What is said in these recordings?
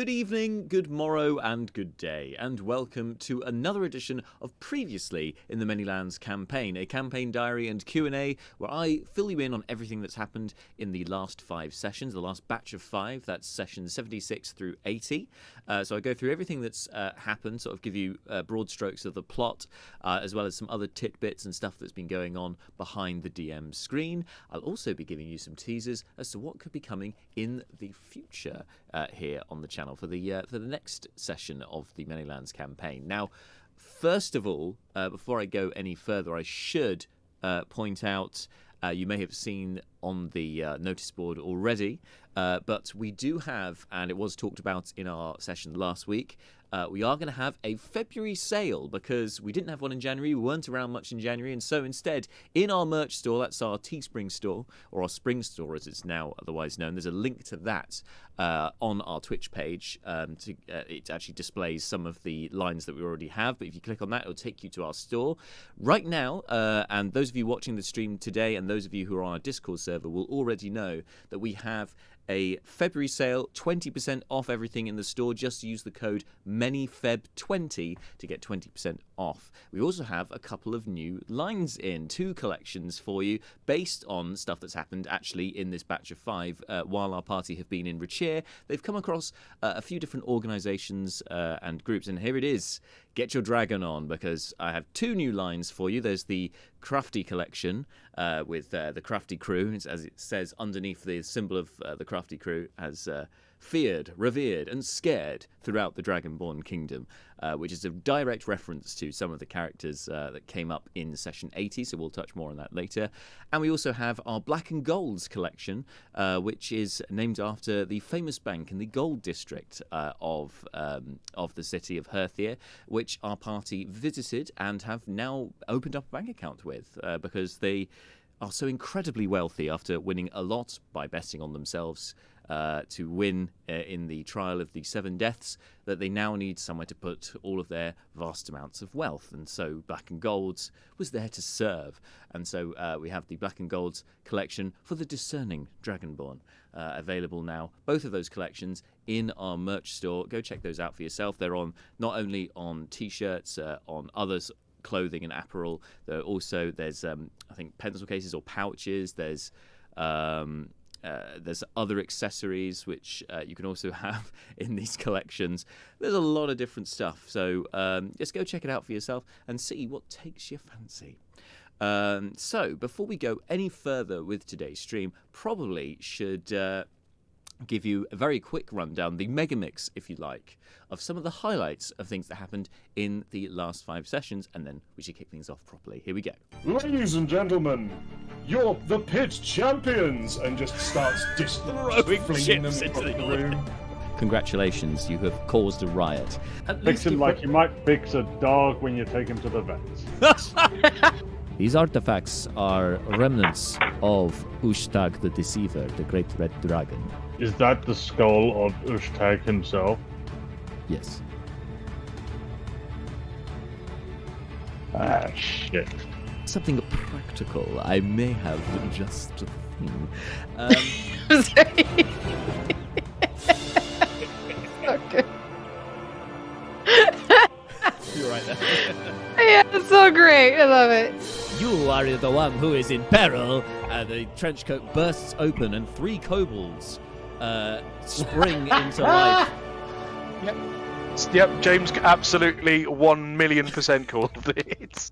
Good evening, good morrow, and good day, and welcome to another edition of Previously in the Manylands campaign, a campaign diary and Q&A where I fill you in on everything that's happened in the last 5 sessions, the last batch of 5, that's sessions 76 through 80. So I go through everything that's happened, sort of give you broad strokes of the plot, as well as some other tidbits and stuff that's been going on behind the DM screen. I'll also be giving you some teasers as to what could be coming in the future here on the channel for the next session of the Manylands campaign. Now, first of all, before I go any further, I should point out, you may have seen on the notice board already, but we do have, and it was talked about in our session last week, we are going to have a February sale because we didn't have one in January, we weren't around much in January, and so instead, in our merch store, that's our Teespring store, or our Spring store as it's now otherwise known, there's a link to that on our Twitch page. It actually displays some of the lines that we already have, but if you click on that, it'll take you to our store. Right now, and those of you watching the stream today, and those of you who are on our Discord server will already know that we have a February sale, 20% off everything in the store. Just use the code ManyFeb20 to get 20% off. We also have a couple of new lines in, 2 collections for you based on stuff that's happened actually in this batch of 5 while our party have been in Richir. They've come across a few different organisations and groups, and here it is. Get your dragon on, because I have 2 new lines for you. There's the Crafty collection with the Crafty crew, as it says underneath the symbol of the Crafty crew, as feared, revered, and scared throughout the Dragonborn Kingdom, which is a direct reference to some of the characters that came up in session 80, so we'll touch more on that later. And we also have our Black and Golds collection, which is named after the famous bank in the Gold District of the city of Herthir, which our party visited and have now opened up a bank account with, because they are so incredibly wealthy after winning a lot by betting on themselves to win in the trial of the 7 deaths, that they now need somewhere to put all of their vast amounts of wealth. And so Black and Golds was there to serve. And so we have the Black and Golds collection for the discerning Dragonborn available now. Both of those collections in our merch store. Go check those out for yourself. They're on not only on T-shirts, on others, clothing and apparel. There's I think pencil cases or pouches. There's other accessories which you can also have in these collections. There's a lot of different stuff, so just go check it out for yourself and see what takes your fancy. So before we go any further with today's stream, probably should give you a very quick rundown, the mega mix, if you like, of some of the highlights of things that happened in the last 5 sessions, and then we should kick things off properly. Here we go. Ladies and gentlemen, you're the pit champions, and just starts throwing chips into the room. Congratulations, you have caused a riot. Fix him like you might fix a dog when you take him to the vet. These artifacts are remnants of Ushtag the Deceiver, the Great Red Dragon. Is that the skull of Ushtag himself? Yes. Ah, shit. Something practical. I may have just the thing. Okay. You're right there. Yeah, it's so great. I love it. You are the one who is in peril. The trench coat bursts open and 3 kobolds spring into life. Yep, James absolutely 1,000,000% called it.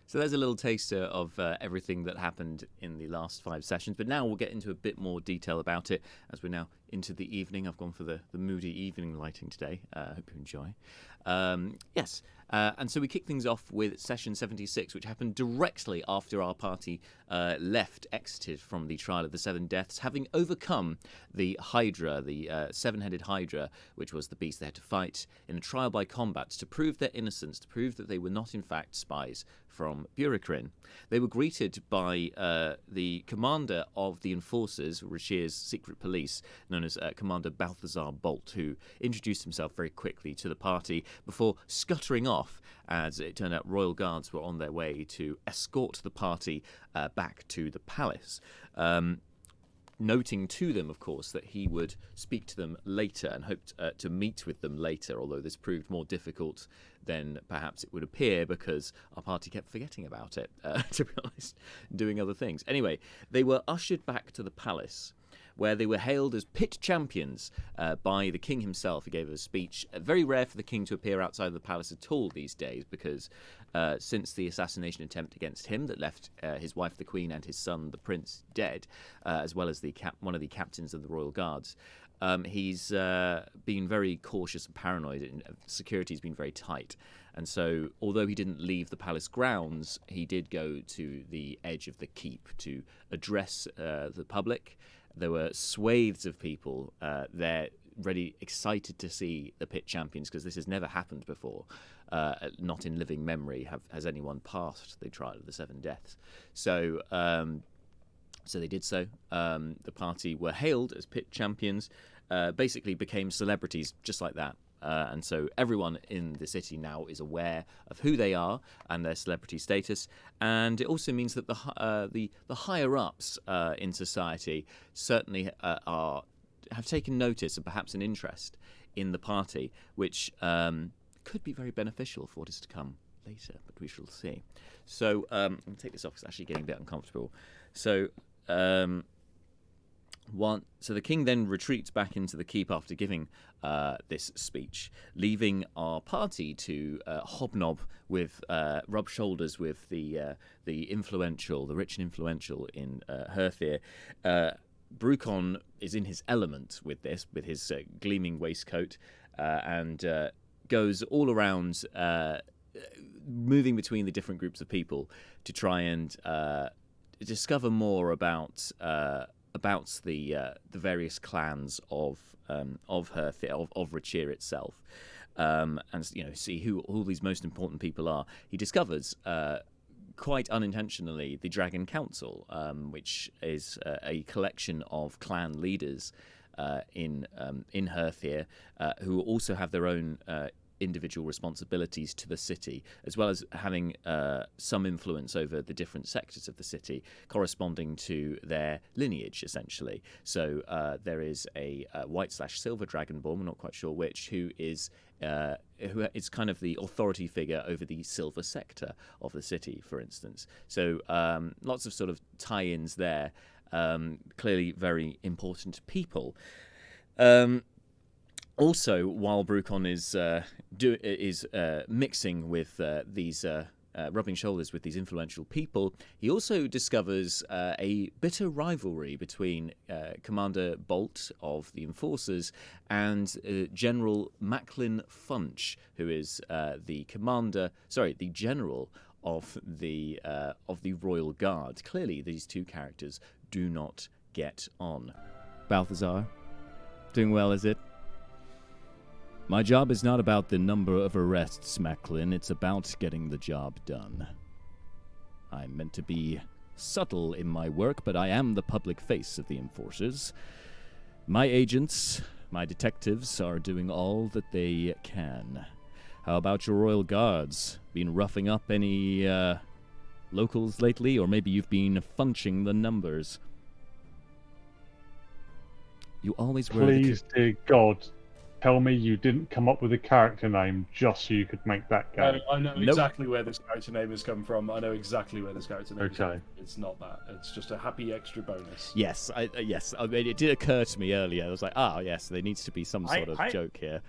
So there's a little taster of everything that happened in the last 5 sessions, but now we'll get into a bit more detail about it as we're now into the evening. I've gone for the moody evening lighting today. I hope you enjoy. Yes, and so we kick things off with session 76, which happened directly after our party exited from the trial of the 7 deaths, having overcome the Hydra, the 7-headed Hydra, which was the beast they had to fight in a trial by combat to prove their innocence, to prove that they were not in fact spies from Burikrin. They were greeted by the commander of the Enforcers, Rashir's secret police, known as Commander Balthazar Bolt, who introduced himself very quickly to the party before scuttering off, as it turned out royal guards were on their way to escort the party back to the palace. noting to them, of course, that he would speak to them later and hoped to meet with them later, although this proved more difficult than perhaps it would appear because our party kept forgetting about it, to be honest, doing other things. Anyway, they were ushered back to the palace, where they were hailed as pit champions by the king himself. He gave a speech. Very rare for the king to appear outside of the palace at all these days, because since the assassination attempt against him that left his wife, the queen, and his son, the prince, dead, as well as one of the captains of the royal guards, he's been very cautious and paranoid, and security's been very tight. And so, although he didn't leave the palace grounds, he did go to the edge of the keep to address the public. There were swathes of people there, ready, excited to see the pit champions, because this has never happened before. Not in living memory has anyone passed the trial of the 7 deaths. So, so they did so. The party were hailed as pit champions, basically became celebrities just like that. And so everyone in the city now is aware of who they are and their celebrity status. And it also means that the higher ups in society certainly have taken notice and perhaps an interest in the party, which could be very beneficial for what is to come later, but we shall see. So I'm going to take this off, it's actually getting a bit uncomfortable. So so the king then retreats back into the keep after giving this speech, leaving our party to hobnob with, rub shoulders with the influential, the rich and influential in Herthir. Brucon is in his element with this, with his gleaming waistcoat, and goes all around, moving between the different groups of people to try and discover more about the various clans of Herthir, of Rachir itself, and see who all these most important people are. He discovers, quite unintentionally, the Dragon Council, which is a collection of clan leaders in Herthir, who also have their own individual responsibilities to the city, as well as having some influence over the different sectors of the city, corresponding to their lineage, essentially. So there is a white/silver dragonborn, we're not quite sure which, who is kind of the authority figure over the silver sector of the city, for instance. So lots of sort of tie-ins there. Clearly very important people. Also, while Brucon is mixing with these, rubbing shoulders with these influential people, he also discovers a bitter rivalry between Commander Bolt of the Enforcers and General Macklin Funch, who is the general of the Royal Guard. Clearly, these two characters do not get on. Balthazar, doing well, is it? My job is not about the number of arrests, Macklin. It's about getting the job done. I'm meant to be subtle in my work, but I am the public face of the Enforcers. My agents, my detectives, are doing all that they can. How about your Royal Guards? Been roughing up any locals lately, or maybe you've been funching the numbers? You always wear Please, dear God, tell me you didn't come up with a character name just so you could make that game. I know exactly where this character name has come from. I know exactly where this character name is. Okay. It's not that. It's just a happy extra bonus. Yes, yes. I mean, it did occur to me earlier. I was like, yes, there needs to be some sort of joke here.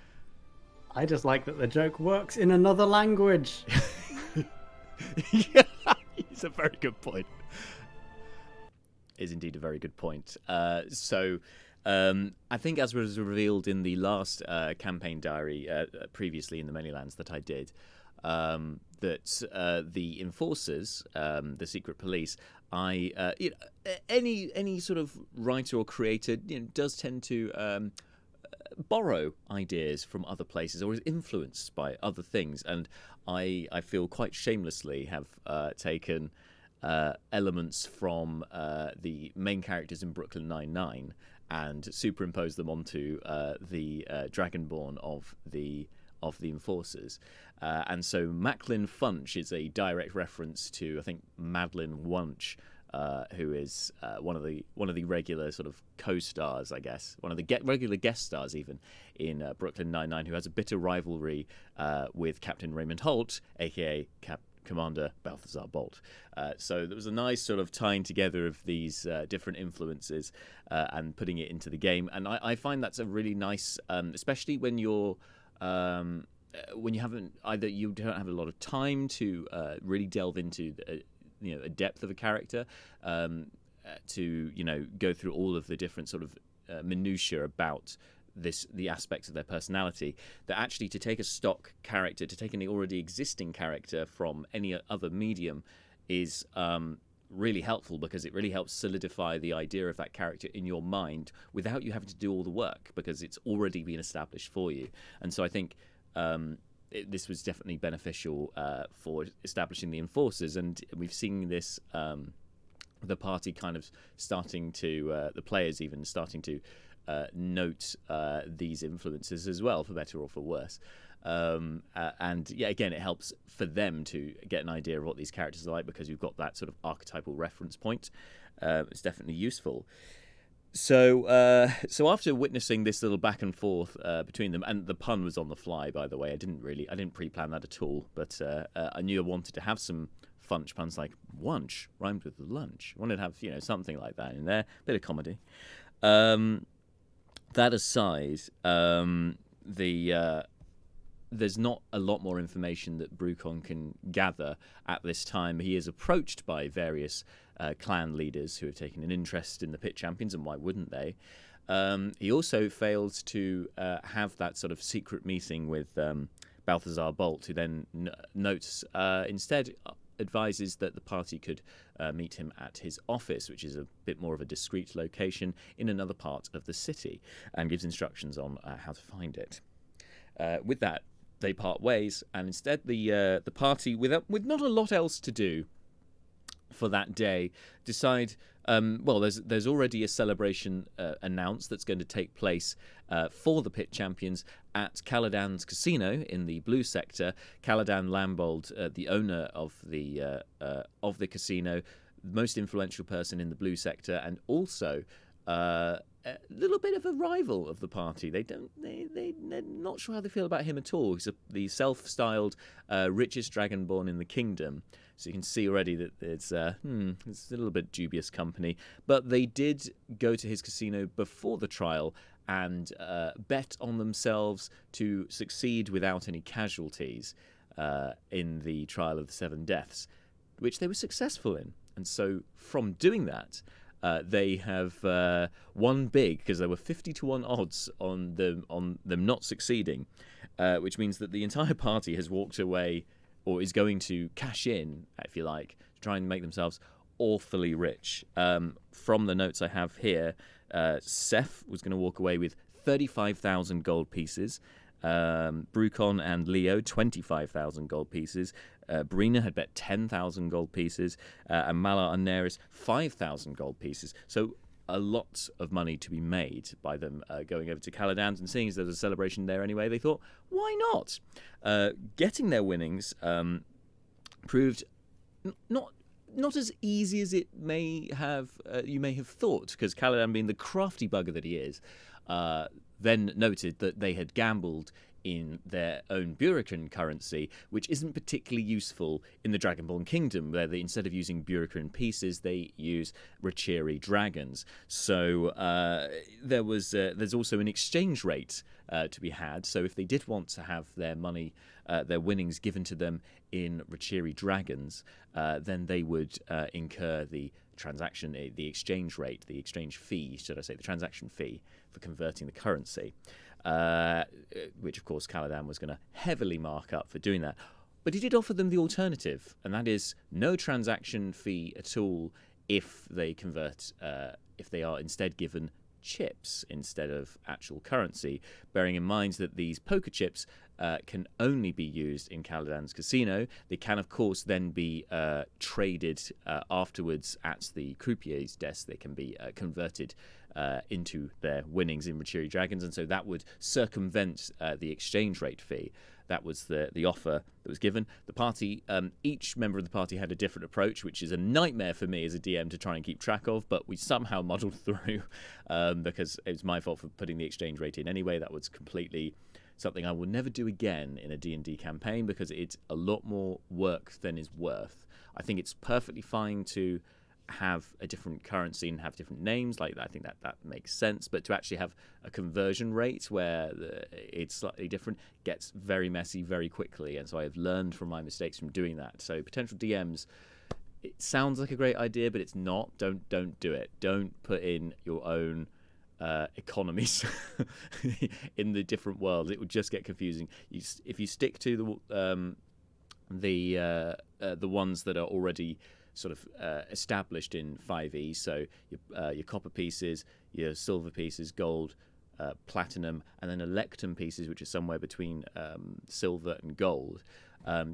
I just like that the joke works in another language. Yeah, it's a very good point. Is indeed a very good point. I think, as was revealed in the last campaign diary previously in the Manylands that I did, that the Enforcers, the secret police, any sort of writer or creator does tend to borrow ideas from other places or is influenced by other things, and I feel quite shamelessly have taken elements from the main characters in Brooklyn Nine-Nine and superimpose them onto the Dragonborn of the Enforcers. And so Macklin Funch is a direct reference to, I think, Madeline Wunch who is one of the regular sort of co-stars, I guess, one of the regular guest stars even in Brooklyn Nine-Nine, who has a bitter rivalry with Captain Raymond Holt, aka Commander Balthazar Bolt. So there was a nice sort of tying together of these different influences and putting it into the game. And I find that's a really nice, especially when you're when you haven't either you don't have a lot of time to really delve into a depth of a character, to go through all of the different sort of minutiae about the aspects of their personality, that actually to take a stock character, to take an already existing character from any other medium is really helpful, because it really helps solidify the idea of that character in your mind without you having to do all the work, because it's already been established for you. And so I think this was definitely beneficial for establishing the Enforcers, and we've seen this the party kind of starting to the players even starting to note these influences as well, for better or for worse. And yeah, again, it helps for them to get an idea of what these characters are like, because you've got that sort of archetypal reference point. It's definitely useful. So after witnessing this little back and forth between them, and the pun was on the fly, by the way. I didn't pre-plan that at all, but I knew I wanted to have some funch puns, like wunch rhymed with lunch. I wanted to have something like that in there, bit of comedy. That aside, there's not a lot more information that Brucon can gather at this time. He is approached by various clan leaders who have taken an interest in the Pit Champions, and why wouldn't they? He also fails to have that sort of secret meeting with Balthazar Bolt, who then instead advises that the party could meet him at his office, which is a bit more of a discreet location in another part of the city, and gives instructions on how to find it. With that, they part ways, and instead the party, with not a lot else to do for that day, decide, there's already a celebration announced that's going to take place for the Pit Champions at Caladan's casino in the blue sector. Caladan Lambold, the owner of the casino, the most influential person in the blue sector, and also a little bit of a rival of the party. They're not sure how they feel about him at all. He's the self-styled richest dragonborn in the kingdom. So you can see already that it's a little bit dubious company. But they did go to his casino before the trial and bet on themselves to succeed without any casualties in the trial of the 7 deaths, which they were successful in. And so from doing that, they have won big, because there were 50-1 odds on them not succeeding, which means that the entire party has walked away, or is going to cash in, if you like, to try and make themselves awfully rich. From the notes I have here, Seth was going to walk away with 35,000 gold pieces. Brucon and Leo, 25,000 gold pieces. Brina had bet 10,000 gold pieces, and Malar and Neris 5,000 gold pieces. So a lot of money to be made by them going over to Caladan's, and seeing as there's a celebration there anyway, they thought, why not? Getting their winnings proved not as easy as it may have you may have thought, because Caladan, being the crafty bugger that he is, then noted that they had gambled in their own Burrican currency, which isn't particularly useful in the Dragonborn Kingdom, where instead of using Burrican pieces, they use Rachiri dragons. So there's also an exchange rate to be had. So if they did want to have their money, their winnings given to them in Rachiri dragons, then they would incur the exchange rate, the exchange fee, should I say, the transaction fee for converting the currency. Which, of course, Caladan was going to heavily mark up for doing that. But he did offer them the alternative, and that is no transaction fee at all if they convert, if they are instead given chips instead of actual currency, bearing in mind that these poker chips can only be used in Caladan's casino. They can, of course, then be traded afterwards at the croupier's desk. They can be converted into their winnings in Rachiri dragons, and so that would circumvent the exchange rate fee. that was the offer that was given. The party, each member of the party had a different approach, which is a nightmare for me as a DM to try and keep track of, but we somehow muddled through because it was my fault for putting the exchange rate in anyway. That was completely something I will never do again in a D&D campaign because it's a lot more work than is worth. I think it's perfectly fine to have a different currency and have different names like that. I think that makes sense, but to actually have a conversion rate where it's slightly different gets very messy very quickly, and so I've learned from my mistakes from doing that. So potential DMs, it sounds like a great idea, but it's not. Don't do it. Don't put in your own economies in the different worlds. It would just get confusing. If you stick to the ones that are already sort of established in 5e, so your copper pieces, your silver pieces, gold, platinum, and then electrum pieces, which are somewhere between silver and gold.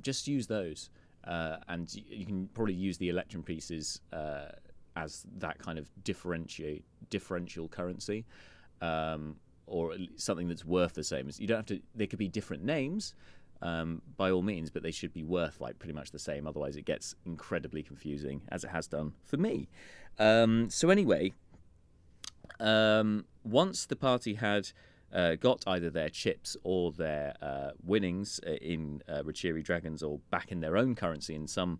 Just use those, and you can probably use the electrum pieces as that kind of differential currency, or something that's worth the same. You don't have to. They could be different names. By all means, but they should be worth like pretty much the same. Otherwise, it gets incredibly confusing, as it has done for me. So anyway, once the party had got either their chips or their winnings in Rachiri Dragons, or back in their own currency in some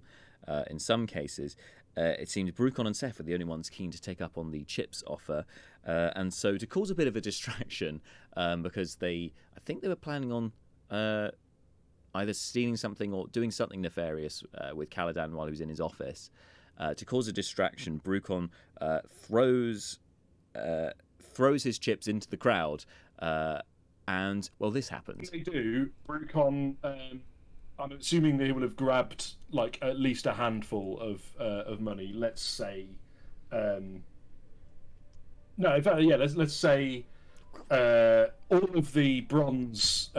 cases, it seemed Brucon and Seth were the only ones keen to take up on the chips offer, and so to cause a bit of a distraction, because I think they were planning on either stealing something or doing something nefarious with Caladan while he was in his office. To cause a distraction, Brucon throws his chips into the crowd, and, well, this happens. They do. Brucon, I'm assuming they will have grabbed like at least a handful of money. Let's say, no, in fact, yeah, let's say all of the bronze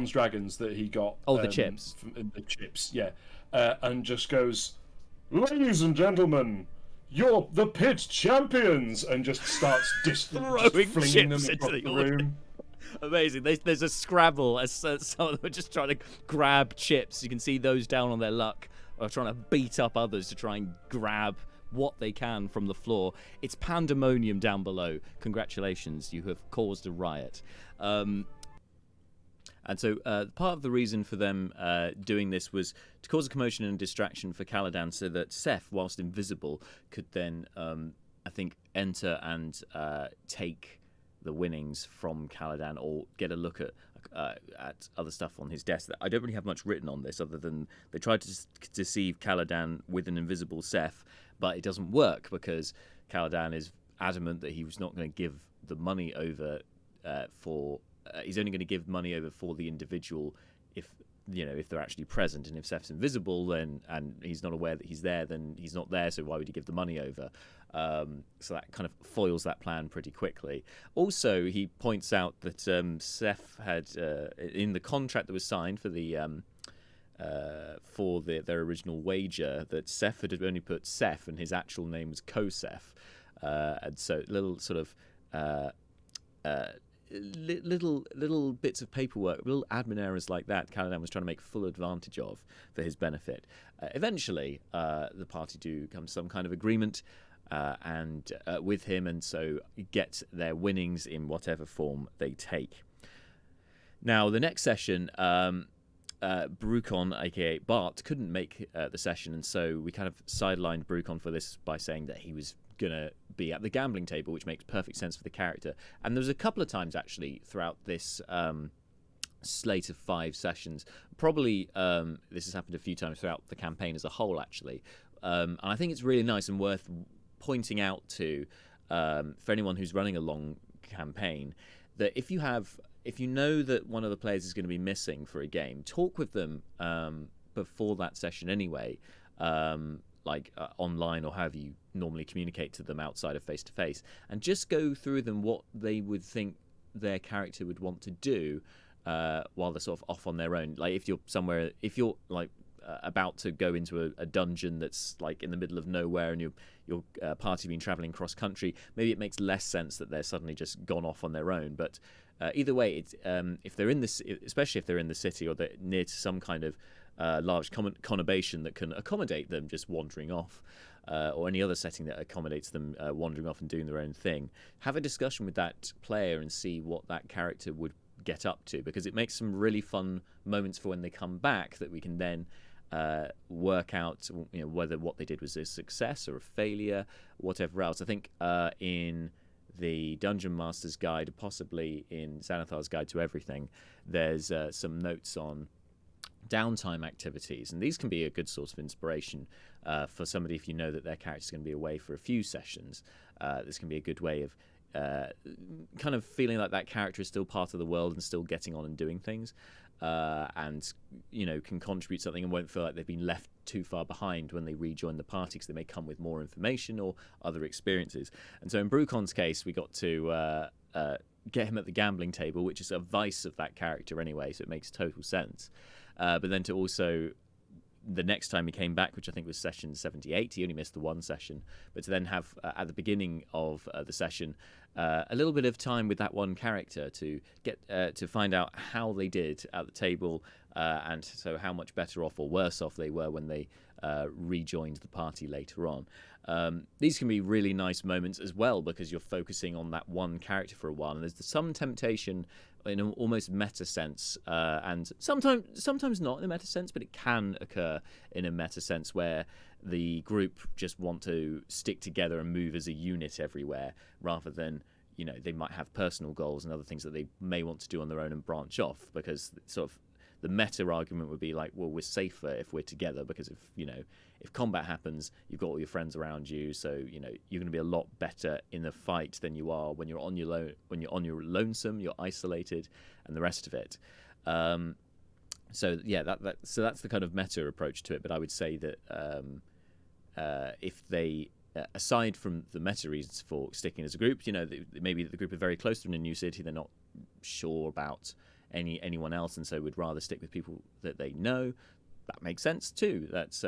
dragons that he got. Oh, the chips. The chips, yeah. And just goes, "Ladies and gentlemen, you're the pit champions," and just starts Throwing flinging chips them into across the the room. Amazing. There's a scrabble as some of them are just trying to grab chips. You can see those down on their luck are trying to beat up others to try and grab what they can from the floor. It's pandemonium down below. Congratulations, you have caused a riot. And so part of the reason for them doing this was to cause a commotion and distraction for Caladan, so that Seth, whilst invisible, could then, I think, enter and take the winnings from Caladan, or get a look at other stuff on his desk. I don't really have much written on this, other than they tried to deceive Caladan with an invisible Seth, but it doesn't work because Caladan is adamant that he was not going to give the money over for. He's only going to give money over for the individual if they're actually present, and if Seth's invisible, then and he's not aware that he's there, then he's not there. So why would he give the money over? So that kind of foils that plan pretty quickly. Also, he points out that Seth had in the contract that was signed for their original wager, that Seth had only put Seth, and his actual name was Kosef, and so little sort of. Little bits of paperwork, little admin errors like that, Caladan was trying to make full advantage of for his benefit. Eventually, the party do come to some kind of agreement and with him, and so get their winnings in whatever form they take. Now, the next session, Brucon, aka Bart, couldn't make the session, and so we kind of sidelined Brucon for this by saying that he was gonna be at the gambling table, which makes perfect sense for the character. And there was a couple of times actually throughout this slate of 5 sessions, probably this has happened a few times throughout the campaign as a whole actually, and I think it's really nice and worth pointing out to for anyone who's running a long campaign, that if you know that one of the players is going to be missing for a game, talk with them before that session anyway, online, or however you normally communicate to them outside of face-to-face, and just go through them what they would think their character would want to do while they're sort of off on their own. Like if you're about to go into a dungeon that's like in the middle of nowhere, and your party been traveling cross country, maybe it makes less sense that they're suddenly just gone off on their own. But either way, it's, if they're in this, especially if they're in the city or they're near to some kind of large conurbation that can accommodate them just wandering off, or any other setting that accommodates them wandering off and doing their own thing, have a discussion with that player and see what that character would get up to, because it makes some really fun moments for when they come back that we can then work out, whether what they did was a success or a failure, whatever else. I think in the Dungeon Master's Guide, possibly in Xanathar's Guide to Everything, there's some notes on downtime activities, and these can be a good source of inspiration for somebody if you know that their character's going to be away for a few sessions. This can be a good way of kind of feeling like that character is still part of the world and still getting on and doing things, and can contribute something and won't feel like they've been left too far behind when they rejoin the party, because they may come with more information or other experiences. And so in Brucon's case, we got to get him at the gambling table, which is a vice of that character anyway, so it makes total sense. But then to also, the next time he came back, which I think was session 78, he only missed the one session, but to then have at the beginning of the session a little bit of time with that one character to get to find out how they did at the table, and so how much better off or worse off they were when they rejoined the party later on. These can be really nice moments as well, because you're focusing on that one character for a while, and there's some temptation in an almost meta sense, and sometimes not in a meta sense, but it can occur in a meta sense where the group just want to stick together and move as a unit everywhere, rather than they might have personal goals and other things that they may want to do on their own and branch off, because sort of the meta argument would be like, well, we're safer if we're together, because if combat happens, you've got all your friends around you, so you're going to be a lot better in a fight than you are when you're on your lonesome, you're isolated, and the rest of it. So that's the kind of meta approach to it. But I would say that if they, aside from the meta reasons for sticking as a group, maybe the group are very close to in a new city, they're not sure about anyone else, and so would rather stick with people that they know. That makes sense too. That's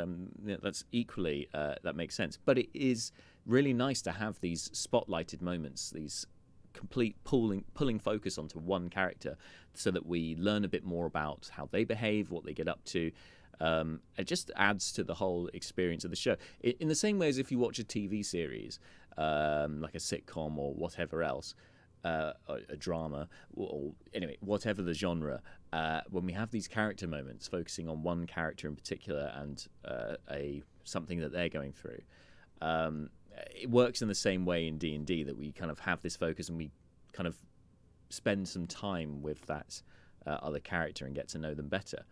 equally that makes sense. But it is really nice to have these spotlighted moments, these complete pulling focus onto one character, so that we learn a bit more about how they behave, what they get up to. It just adds to the whole experience of the show. In the same way as if you watch a TV series, like a sitcom or whatever else, a drama, or anyway, whatever the genre, when we have these character moments focusing on one character in particular and something that they're going through, it works in the same way in D&D, that we kind of have this focus and we kind of spend some time with that other character and get to know them better.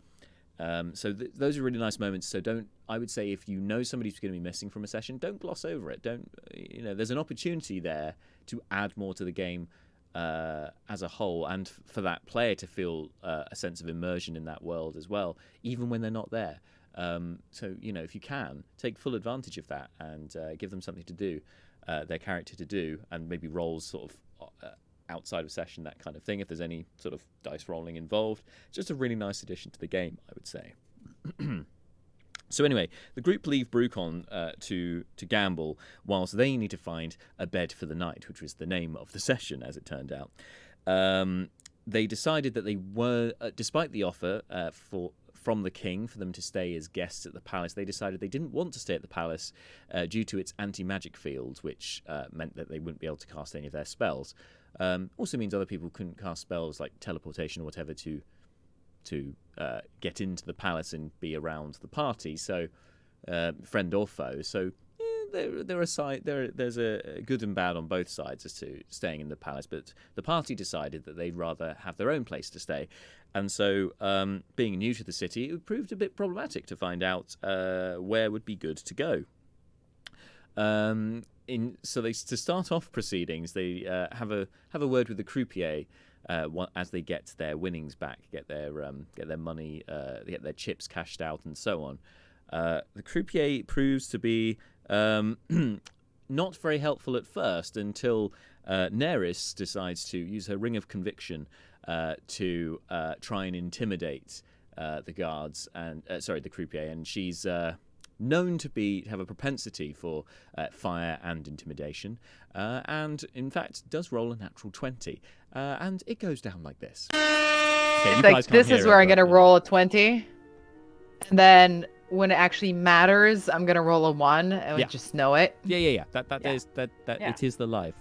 So those are really nice moments. So I would say if you know somebody's going to be missing from a session, don't gloss over it. There's an opportunity there to add more to the game as a whole, and for that player to feel a sense of immersion in that world as well, even when they're not there. So if you can, take full advantage of that and give them something to do, their character to do, and maybe roles sort of outside of session, that kind of thing, if there's any sort of dice rolling involved. It's just a really nice addition to the game, I would say. So anyway, the group leave Brucon to gamble, whilst they need to find a bed for the night, which was the name of the session, as it turned out. They decided that they were, despite the offer from the king for them to stay as guests at the palace, they decided they didn't want to stay at the palace due to its anti-magic field, which meant that they wouldn't be able to cast any of their spells. Also means other people couldn't cast spells like teleportation or whatever to get into the palace and be around the party, so friend or foe. So there's a good and bad on both sides as to staying in the palace, but the party decided that they'd rather have their own place to stay. And so being new to the city, it proved a bit problematic to find out where would be good to go. To start off proceedings, they have a word with the croupier as they get their winnings back, get their money, get their chips cashed out, and so on. The croupier proves to be not very helpful at first, until Neris decides to use her ring of conviction to try and intimidate the guards and the croupier, and she's known to have a propensity for fire and intimidation, and in fact does roll a natural 20, and it goes down like this. Okay, Like, this is where I'm going to roll a 20. And then when it actually matters, I'm going to roll a 1 and just know it. Yeah. That is it is the life.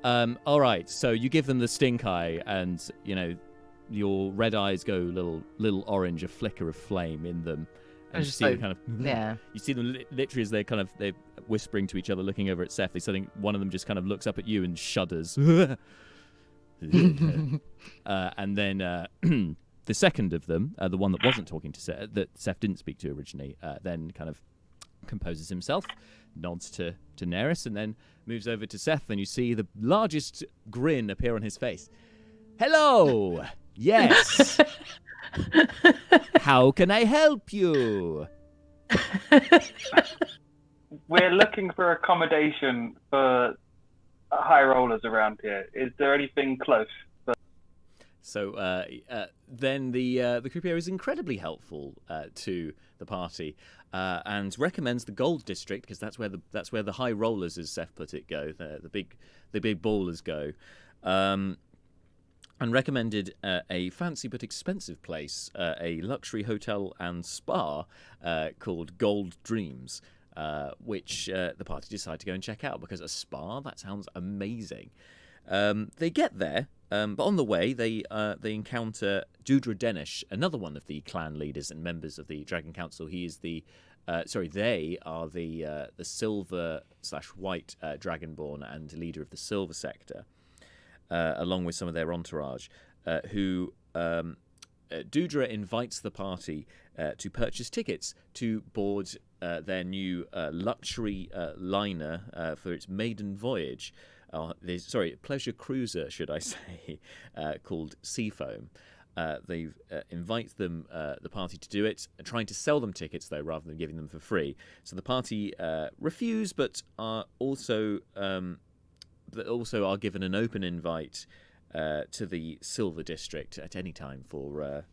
All right, so you give them the stink eye, and your red eyes go little orange, a flicker of flame in them. And you see them kind of, you see them literally as they're whispering to each other, looking over at Seth. One of them just kind of looks up at you and shudders. And then the second of them, the one that wasn't talking to Seth, that Seth didn't speak to originally, then kind of composes himself, nods to Neris, and then moves over to Seth, and you see the largest grin appear on his face. Hello! Yes! How can I help you? We're looking for accommodation for high rollers around here. Is there anything close? So then the croupier is incredibly helpful to the party and recommends the Gold District, because that's where the high rollers, as Seth put it, go. The big ballers go. And recommended a fancy but expensive place, a luxury hotel and spa called Gold Dreams, which the party decide to go and check out, because a spa, that sounds amazing. They get there, but on the way they encounter Dudra Denish, another one of the clan leaders and members of the Dragon Council. He is they are the silver/white Dragonborn and leader of the Silver Sector. Along with some of their entourage, who Dudra invites the party to purchase tickets to board their new luxury liner for its maiden voyage. Pleasure cruiser, should I say, called Seafoam. They invite them, the party, to do it, trying to sell them tickets, though, rather than giving them for free. So the party refuse, but are also are given an open invite to the Silver District at any time for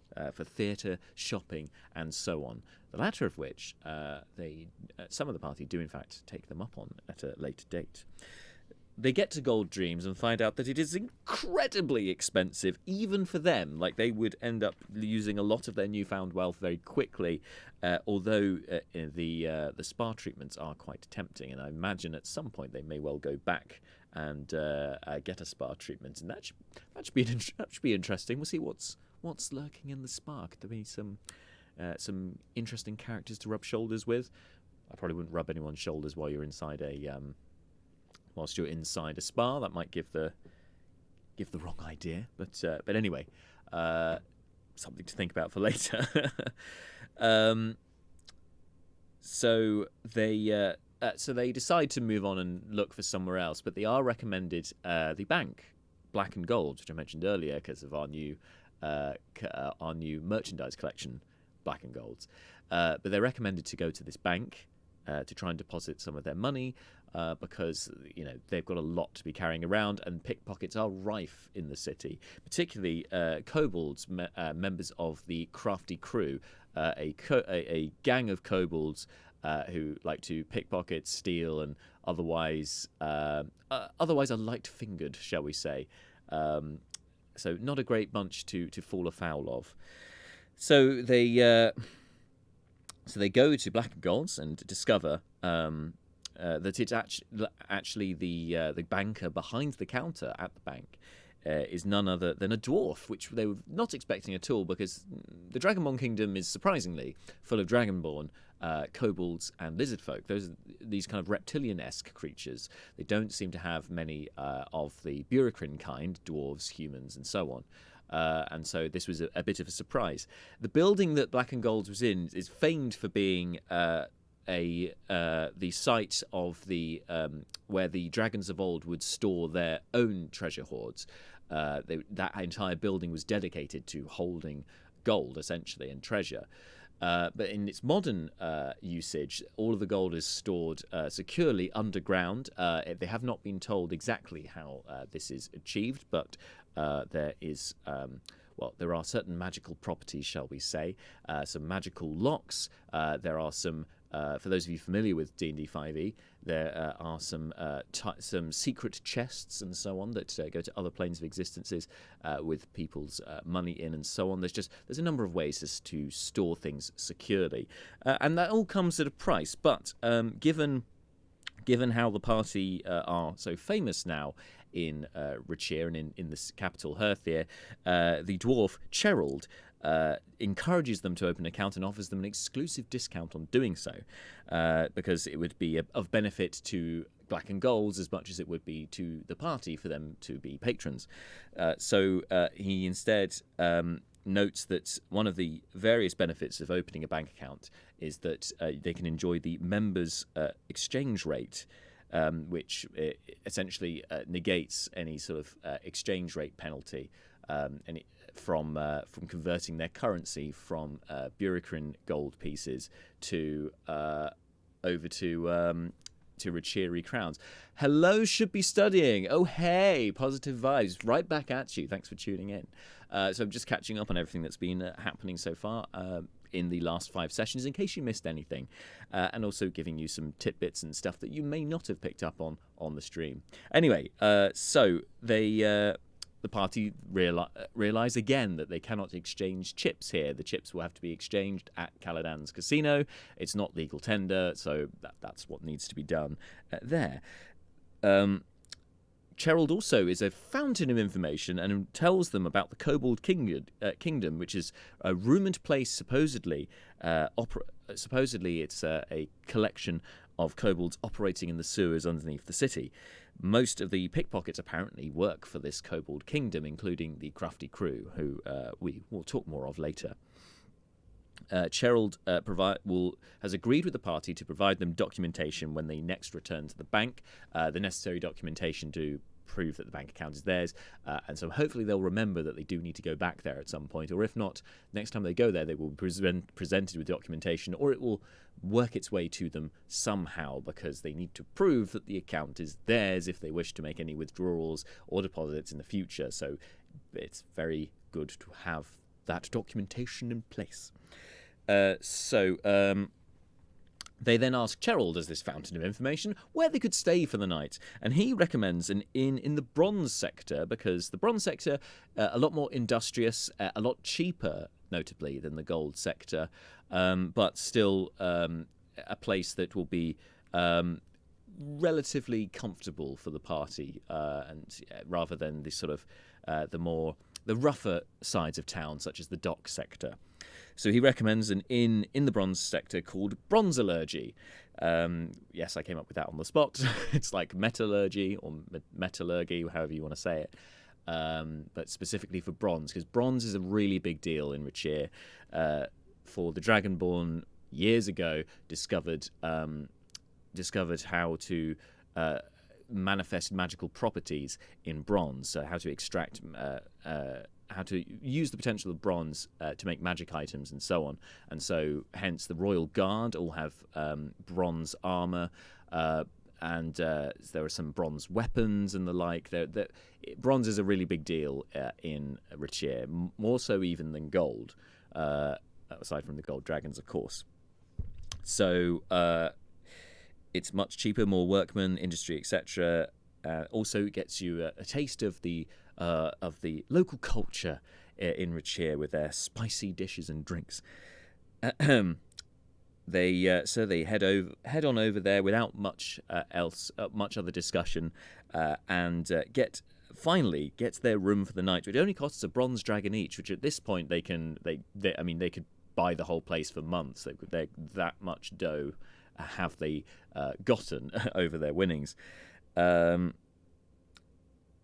theatre, shopping, and so on. The latter of which some of the party do in fact take them up on at a later date. They get to Gold Dreams and find out that it is incredibly expensive, even for them. Like, they would end up using a lot of their newfound wealth very quickly, although the spa treatments are quite tempting, and I imagine at some point they may well go back and get a spa treatment, and that should be interesting. We'll see what's lurking in the spa. Could there be some interesting characters to rub shoulders with? I probably wouldn't rub anyone's shoulders while you're inside whilst you're inside a spa. That might give the wrong idea. But anyway, something to think about for later. So they decide to move on and look for somewhere else, but they are recommended the bank, Black and Gold, which I mentioned earlier because of our new merchandise collection, Black and Golds. But they're recommended to go to this bank to try and deposit some of their money because they've got a lot to be carrying around, and pickpockets are rife in the city, particularly kobolds, members of the Crafty Crew, a gang of kobolds who like to pickpocket, steal, and otherwise are light-fingered, shall we say. So not a great bunch to fall afoul of. So they go to Black and Golds and discover that it's actually the banker behind the counter at the bank is none other than a dwarf, which they were not expecting at all, because the Dragonborn Kingdom is surprisingly full of Dragonborn, kobolds, and lizard folk. These kind of reptilian-esque creatures. They don't seem to have many of the bureaucran kind, dwarves, humans, and so on. And so this was a bit of a surprise. The building that Black and Golds was in is famed for being the site of the where the dragons of old would store their own treasure hoards. That entire building was dedicated to holding gold, essentially, and treasure. But in its modern usage, all of the gold is stored securely underground. They have not been told exactly how this is achieved, but there is there are certain magical properties, shall we say, some magical locks. There are some, for those of you familiar with D&D 5e, there are some secret chests and so on that go to other planes of existences with people's money in and so on. There's a number of ways to store things securely, and that all comes at a price. But given how the party are so famous now in Richir and in the capital Herthir, the dwarf Herald encourages them to open an account and offers them an exclusive discount on doing so, because it would be of benefit to Black and Golds as much as it would be to the party for them to be patrons. So he instead notes that one of the various benefits of opening a bank account is that they can enjoy the members' exchange rate, which essentially negates any sort of exchange rate penalty from converting their currency from Burikrin gold pieces to over to Richiri crowns. Hello, should be studying. Oh, hey, positive vibes right back at you. Thanks for tuning in. So I'm just catching up on everything that's been happening so far in the last 5 sessions, in case you missed anything, and also giving you some tidbits and stuff that you may not have picked up on the stream. Anyway, so the party realise again that they cannot exchange chips here. The chips will have to be exchanged at Caladan's casino. It's not legal tender, so that's what needs to be done there. Herald also is a fountain of information and tells them about the Kobold Kingdom, which is a rumoured place. Supposedly it's a collection of kobolds operating in the sewers underneath the city. Most of the pickpockets apparently work for this Kobold Kingdom, including the crafty crew, who we will talk more of later. Herald has agreed with the party to provide them documentation when they next return to the bank, the necessary documentation to prove that the bank account is theirs, and so hopefully they'll remember that they do need to go back there at some point, or if not, next time they go there they will be presented with documentation, or it will work its way to them somehow, because they need to prove that the account is theirs if they wish to make any withdrawals or deposits in the future. So it's very good to have that documentation in place. They then ask Herald, as this fountain of information, where they could stay for the night, and he recommends an inn in the bronze sector, because the bronze sector, a lot more industrious, a lot cheaper, notably, than the gold sector, but still a place that will be relatively comfortable for the party, and rather than the sort of the rougher sides of town, such as the dock sector. So he recommends an inn in the bronze sector called Bronzalurgy. Yes, I came up with that on the spot. It's like metallurgy or metallurgy, however you want to say it. But specifically for bronze, because bronze is a really big deal in Richir. For the Dragonborn years ago discovered how to manifest magical properties in bronze, so how to extract how to use the potential of bronze to make magic items and so on. And so hence the Royal Guard all have bronze armor, and there are some bronze weapons and the like. Bronze is a really big deal in Richir, more so even than gold, aside from the gold dragons, of course. So it's much cheaper, more workmen, industry, etc. Also gets you a taste of the local culture in Richir with their spicy dishes and drinks. They head on over there without much other discussion, and finally gets their room for the night, which only costs a bronze dragon each. Which at this point they could buy the whole place for months. They that much dough have they gotten over their winnings.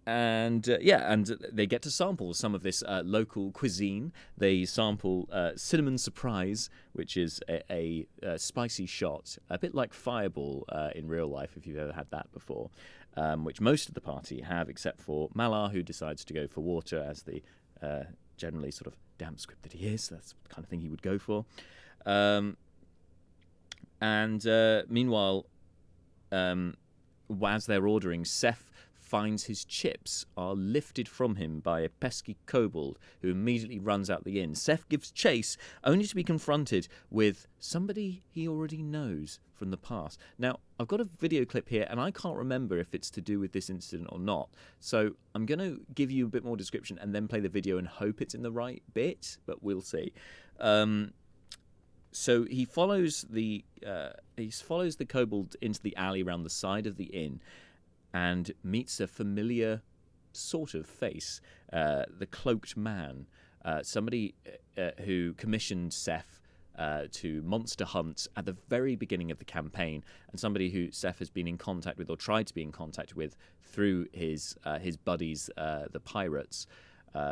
And they get to sample some of this local cuisine. They sample cinnamon surprise, which is a spicy shot, a bit like Fireball in real life, if you've ever had that before, which most of the party have, except for Malar, who decides to go for water as the generally sort of damp script that he is. That's the kind of thing he would go for. Meanwhile, as they're ordering, Seth finds his chips are lifted from him by a pesky kobold who immediately runs out the inn. Seth gives chase, only to be confronted with somebody he already knows from the past. Now, I've got a video clip here, and I can't remember if it's to do with this incident or not. So I'm going to give you a bit more description and then play the video and hope it's in the right bit, but we'll see. So he follows the kobold into the alley around the side of the inn, and meets a familiar sort of face, the Cloaked Man, somebody who commissioned Seth to monster hunt at the very beginning of the campaign, and somebody who Seth has been in contact with, or tried to be in contact with, through his buddies, the pirates,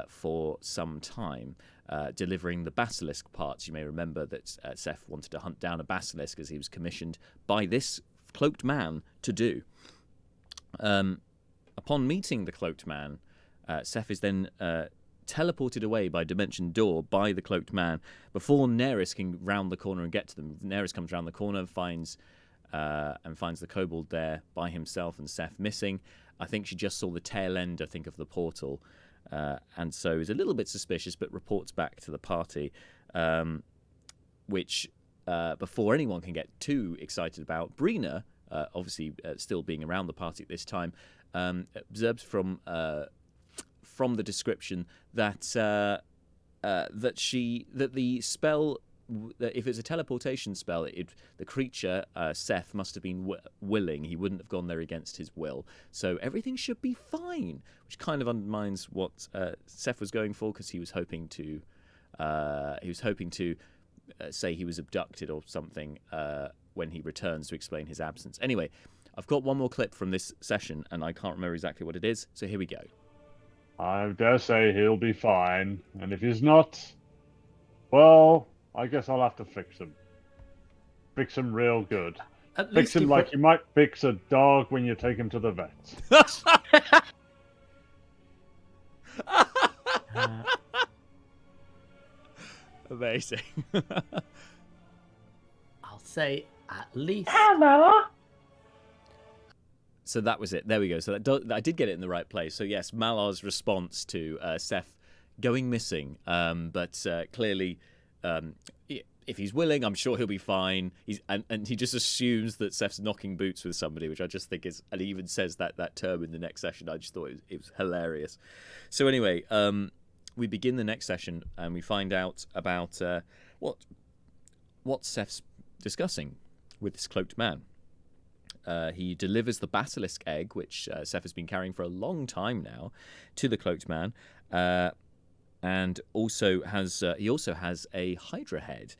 for some time, delivering the basilisk parts. You may remember that Seth wanted to hunt down a basilisk, as he was commissioned by this Cloaked Man to do. Upon meeting the Cloaked Man, Seth is then teleported away by Dimension Door by the Cloaked Man before Neris can round the corner and get to them. Neris comes round the corner and finds the kobold there by himself and Seth missing. I think she just saw the tail end, of the portal, and so is a little bit suspicious, but reports back to the party, which before anyone can get too excited about, Brina, obviously still being around the party at this time, observes from the description that the spell, if it's a teleportation spell, the creature Seth must have been willing. He wouldn't have gone there against his will, so everything should be fine. Which kind of undermines what Seth was going for, because he was hoping to say he was abducted or something when he returns to explain his absence. Anyway, I've got one more clip from this session, and I can't remember exactly what it is, so here we go. I dare say he'll be fine, and if he's not, well, I guess I'll have to fix him. Fix him real good. Fix him like you might fix a dog when you take him to the vet. Amazing. I'll say at least. Hello. So that was it. There we go. So I did get it in the right place. So yes, Malar's response to Seth going missing, but clearly, if he's willing, I'm sure he'll be fine. And he just assumes that Seth's knocking boots with somebody, which I just think is, and he even says that term in the next session. I just thought it was hilarious. So anyway, we begin the next session and we find out about what Seth's discussing with this Cloaked Man. He delivers the basilisk egg, which Seth has been carrying for a long time now, to the Cloaked Man, and also has a Hydra head,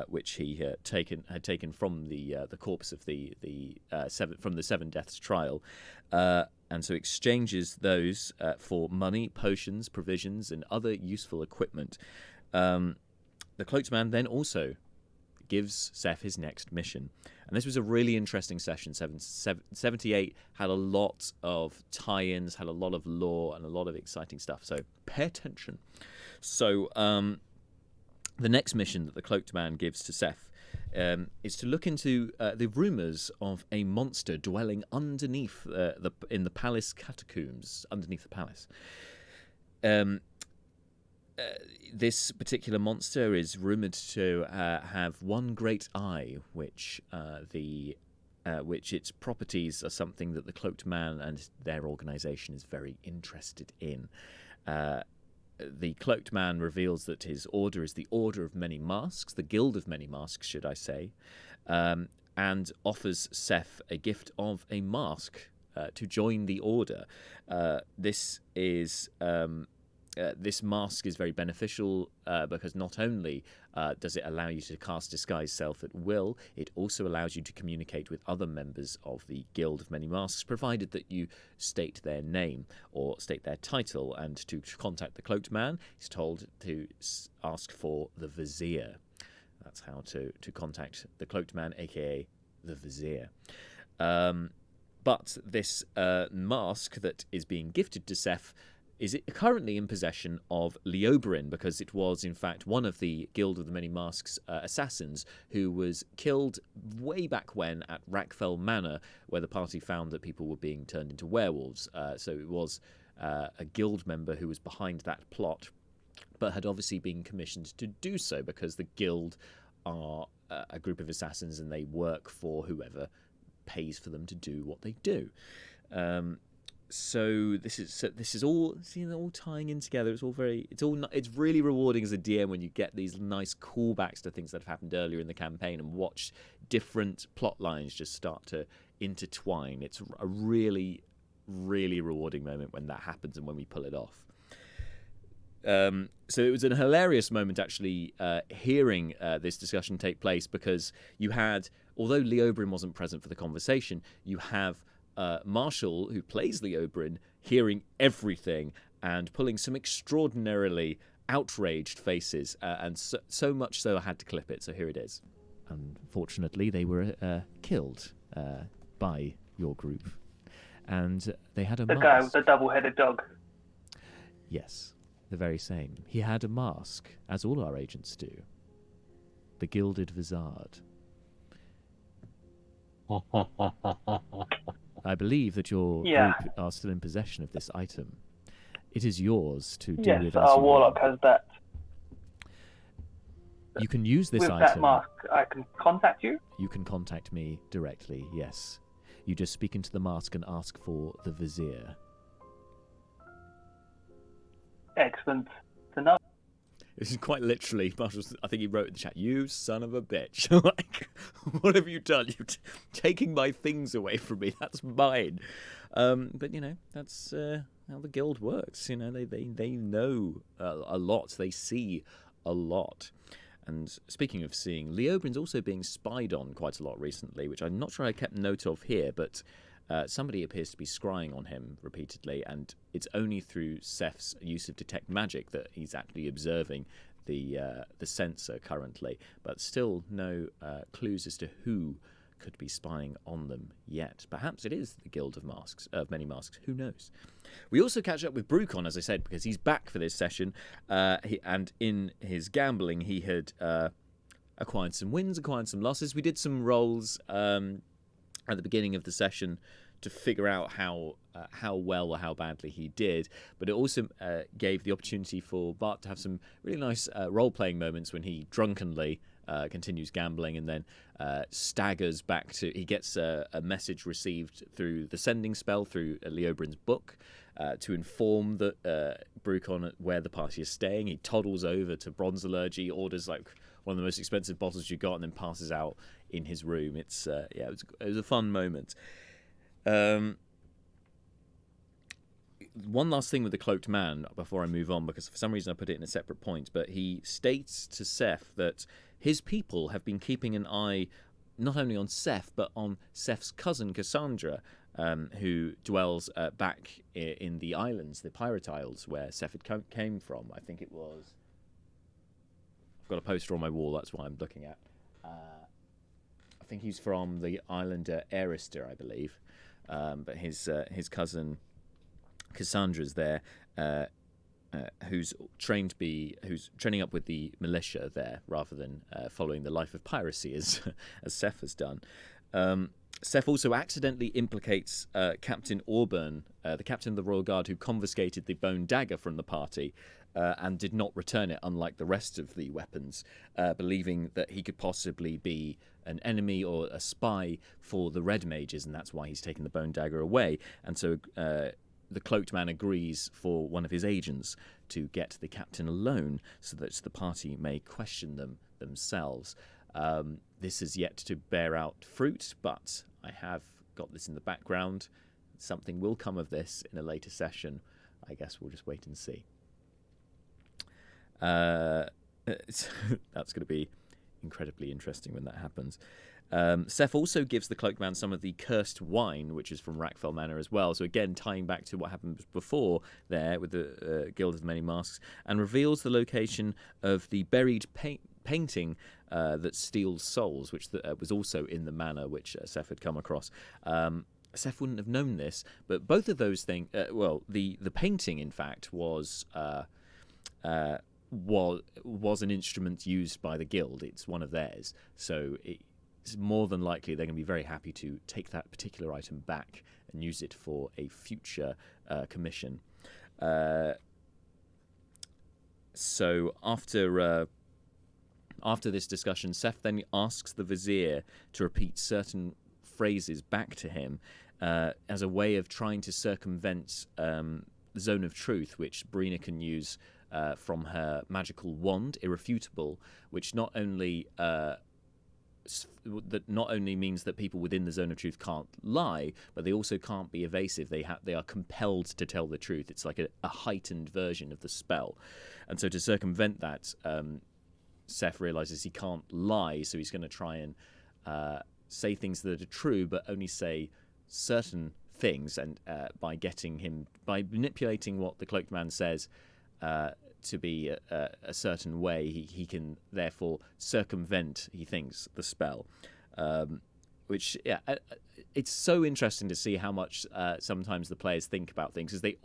which he had taken from the corpse of the Seven Deaths trial, and so exchanges those for money, potions, provisions, and other useful equipment. The Cloaked Man then also gives Seth his next mission. And this was a really interesting session. 78 had a lot of tie-ins, had a lot of lore, and a lot of exciting stuff. So pay attention. So the next mission that the Cloaked Man gives to Seth is to look into the rumours of a monster dwelling underneath in the palace catacombs, underneath the palace. This particular monster is rumoured to have one great eye, which its properties are something that the Cloaked Man and their organisation is very interested in. The Cloaked Man reveals that his order is the Order of Many Masks, the Guild of Many Masks, should I say, and offers Seth a gift of a mask to join the order. This mask is very beneficial because not only does it allow you to cast Disguise Self at will, it also allows you to communicate with other members of the Guild of Many Masks, provided that you state their name or state their title. And to contact the Cloaked Man, he's told to ask for the Vizier. That's how to contact the Cloaked Man, aka the Vizier. But this mask that is being gifted to Seth is currently in possession of Leobrin, because it was in fact one of the Guild of the Many Masks assassins who was killed way back when at Rackfell Manor, where the party found that people were being turned into werewolves. So it was a guild member who was behind that plot, but had obviously been commissioned to do so because the guild are a group of assassins and they work for whoever pays for them to do what they do. So this is all all tying in together. It's really rewarding as a DM when you get these nice callbacks to things that have happened earlier in the campaign and watch different plot lines just start to intertwine. It's a really, really rewarding moment when that happens and when we pull it off. So it was a hilarious moment actually hearing this discussion take place, because you had, although Leobrin wasn't present for the conversation, you have Marshall, who plays Leobrin, hearing everything and pulling some extraordinarily outraged faces, and so much so I had to clip it, so here it is. Unfortunately, they were killed by your group, and they had a mask. The guy with the double-headed dog. Yes, the very same. He had a mask, as all our agents do. The Gilded Vizard. I believe that your group are still in possession of this item. It is yours to do with. Yes, our warlock has that. You can use this item. With that mask, I can contact you? You can contact me directly, yes. You just speak into the mask and ask for the Vizier. Excellent to know. This is quite literally, Marshall, I think he wrote in the chat, "You son of a bitch." Like, what have you done? You're taking my things away from me. That's mine. But, that's how the guild works. They know a lot. They see a lot. And speaking of seeing, Leobrin's also being spied on quite a lot recently, which I'm not sure I kept note of here, but somebody appears to be scrying on him repeatedly, and it's only through Seth's use of detect magic that he's actually observing the sensor currently, but still no clues as to who could be spying on them yet. Perhaps it is the Guild of Many Masks. Who knows? We also catch up with Brucon, as I said, because he's back for this session, and in his gambling he had acquired some wins, acquired some losses. We did some rolls at the beginning of the session to figure out how well or how badly he did, but it also gave the opportunity for Bart to have some really nice role-playing moments when he drunkenly continues gambling and then staggers back to... He gets a message received through the sending spell, through Leobrin's book, to inform Brucon where the party is staying. He toddles over to Bronzalurgy, orders like one of the most expensive bottles you got, and then passes out in his room. It was a fun moment. One last thing with the cloaked man before I move on, because for some reason I put it in a separate point, but he states to Seth that his people have been keeping an eye not only on Seth, but on Seth's cousin Cassandra, who dwells back in the islands, the Pirate Isles, where Seth had came from. I think it was... I've got a poster on my wall, that's what I'm looking at. I think he's from the islander Arister, I believe. But his cousin Cassandra's there, who's training up with the militia there, rather than following the life of piracy as Seth has done. Seth also accidentally implicates Captain Auburn, the captain of the Royal Guard, who confiscated the bone dagger from the party and did not return it, unlike the rest of the weapons, believing that he could possibly be an enemy or a spy for the Red Mages, and that's why he's taken the bone dagger away. And so the cloaked man agrees for one of his agents to get the captain alone so that the party may question them themselves. This is yet to bear out fruit, but I have got this in the background. Something will come of this in a later session. I guess we'll just wait and see. That's going to be incredibly interesting when that happens. Seth also gives the cloaked man some of the cursed wine, which is from Rackfell Manor as well. So again, tying back to what happened before there with the Guild of Many Masks, and reveals the location of the buried painting that steals souls, which was also in the manor which Seth had come across. Seth wouldn't have known this, but both of those things. The painting, in fact, was an instrument used by the guild. It's one of theirs, so it's more than likely they're going to be very happy to take that particular item back and use it for a future commission. So after this discussion, Seth then asks the vizier to repeat certain phrases back to him as a way of trying to circumvent the zone of truth, which Brina can use from her magical wand, Irrefutable, which not only means that people within the zone of truth can't lie, but they also can't be evasive. They are compelled to tell the truth. It's like a heightened version of the spell. And so to circumvent that, Seth realizes he can't lie, so he's going to try and say things that are true, but only say certain things. And by manipulating what the cloaked man says to be a certain way, he can therefore circumvent, he thinks, the spell. Which, it's so interesting to see how much sometimes the players think about things, because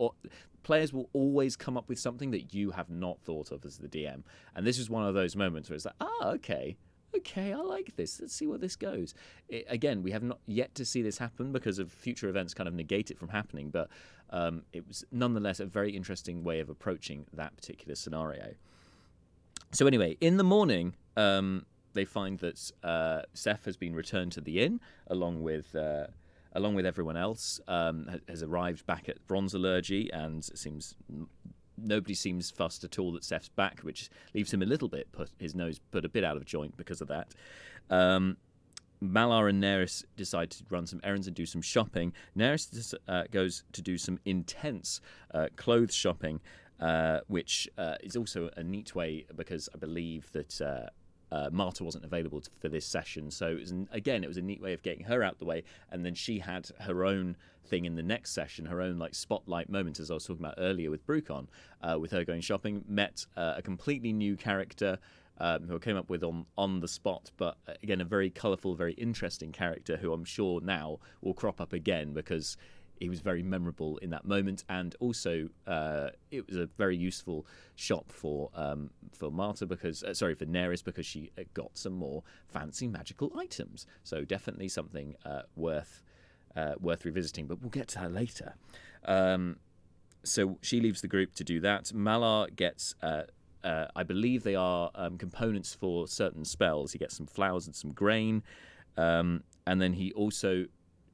players will always come up with something that you have not thought of as the DM. And this is one of those moments where it's like, okay, I like this. Let's see where this goes. Again, we have not yet to see this happen because of future events kind of negate it from happening, but it was nonetheless a very interesting way of approaching that particular scenario. So anyway, in the morning, they find that Seth has been returned to the inn along with everyone else, has arrived back at Bronzalurgy, and nobody seems fussed at all that Seth's back, which leaves him a little bit put a bit out of joint because of that. Malar and Neris decide to run some errands and do some shopping. Neris goes to do some intense clothes shopping, which is also a neat way, because I believe that Marta wasn't available for this session, so it was a neat way of getting her out the way, and then she had her own thing in the next session, her own like spotlight moment, as I was talking about earlier with Brucon, with her going shopping, met a completely new character who I came up with on the spot, but again a very colourful, very interesting character who I'm sure now will crop up again, because he was very memorable in that moment, and also it was a very useful shop for Marta, for Neris, because she got some more fancy magical items. So definitely something worth revisiting, but we'll get to that later. So she leaves the group to do that. Malar gets, I believe they are components for certain spells. He gets some flowers and some grain, and then he also,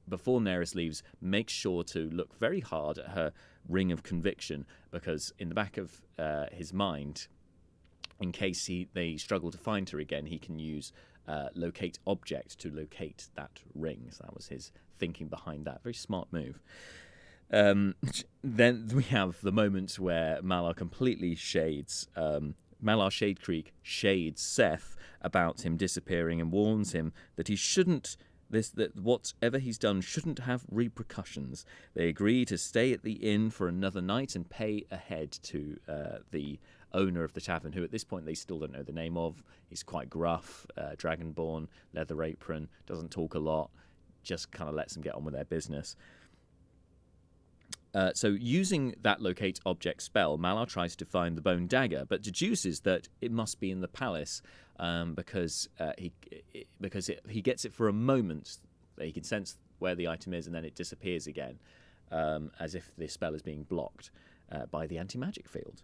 before Neris leaves, makes sure to look very hard at her ring of conviction, because in the back of his mind, in case they struggle to find her again, he can use locate object to locate that ring. So that was his thinking behind that. Very smart move. Then we have the moment where Malar completely shades Malar Shadecreek shades Seth about him disappearing and warns him that he shouldn't. That whatever he's done shouldn't have repercussions. They agree to stay at the inn for another night and pay ahead to the owner of the tavern, who at this point they still don't know the name of. He's quite gruff, dragonborn, leather apron, doesn't talk a lot, just kind of lets them get on with their business. So using that locate object spell, Malar tries to find the bone dagger, but deduces that it must be in the palace, because he gets it for a moment. He can sense where the item is, and then it disappears again, as if the spell is being blocked by the anti-magic field.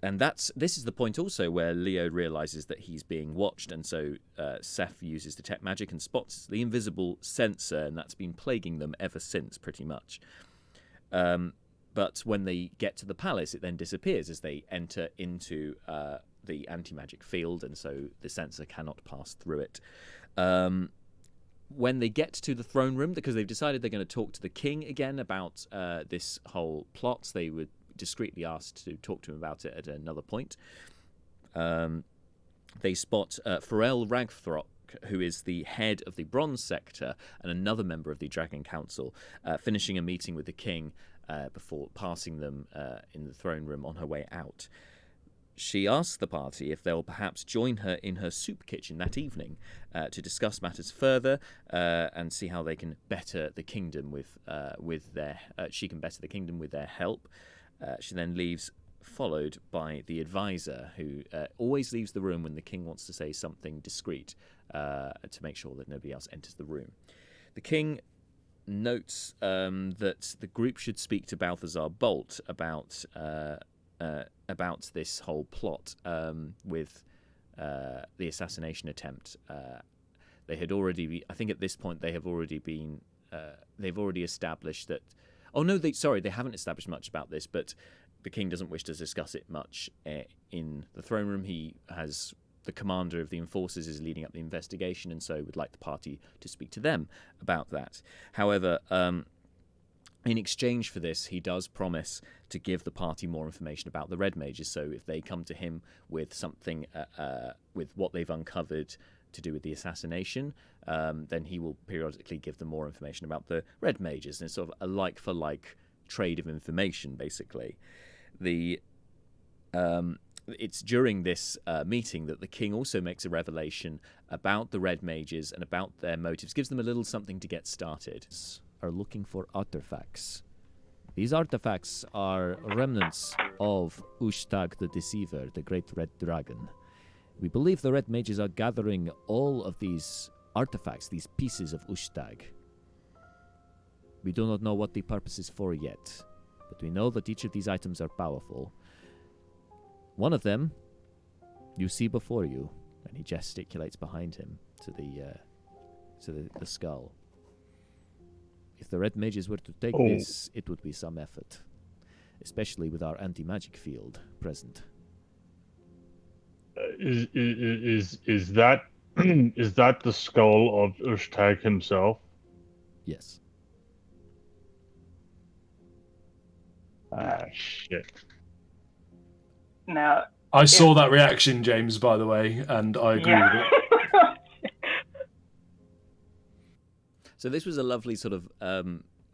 And this is the point also where Leo realizes that he's being watched, and so Seth uses detect magic and spots the invisible sensor, and that's been plaguing them ever since, pretty much. But when they get to the palace, it then disappears as they enter into the anti-magic field, and so the sensor cannot pass through it. When they get to the throne room, because they've decided they're going to talk to the king again about this whole plot, they were discreetly asked to talk to him about it at another point. They spot Pharrell Ragthrock, who is the head of the Bronze Sector and another member of the Dragon Council, finishing a meeting with the king before passing them in the throne room on her way out. she asks the party if they'll perhaps join her in her soup kitchen that evening to discuss matters further and see how they can better the kingdom with their she can better the kingdom with their help. She then leaves, followed by the advisor, who always leaves the room when the king wants to say something discreet to make sure that nobody else enters the room. The king notes that the group should speak to Balthazar Bolt about this whole plot with the assassination attempt. They had already, I think at this point they have already been, they've already established that. Oh no, they haven't established much about this, but the king doesn't wish to discuss it much in the throne room. He has the commander of the enforcers is leading up the investigation, and so would like the party to speak to them about that. However, in exchange for this, he does promise to give the party more information about the Red Mages. So if they come to him with something, with what they've uncovered to do with the assassination, then he will periodically give them more information about the Red Mages. And it's sort of a like-for-like trade of information, basically. It's during this meeting that the king also makes a revelation about the Red Mages and about their motives, gives them a little something to get started. Are looking for artifacts. These artifacts are remnants of Ushtag the Deceiver, the Great Red Dragon. We believe the Red Mages are gathering all of these artifacts, these pieces of Ushtag. We do not know what the purpose is for yet, but we know that each of these items are powerful. One of them you see before you, and he gesticulates behind him to the skull. If the Red Mages were to take this, it would be some effort, especially with our anti-magic field present. Is that is that the skull of Ushtag himself? Yes. Ah, shit. Now, I saw that reaction, James, by the way, and I agree with it. So this was a lovely sort of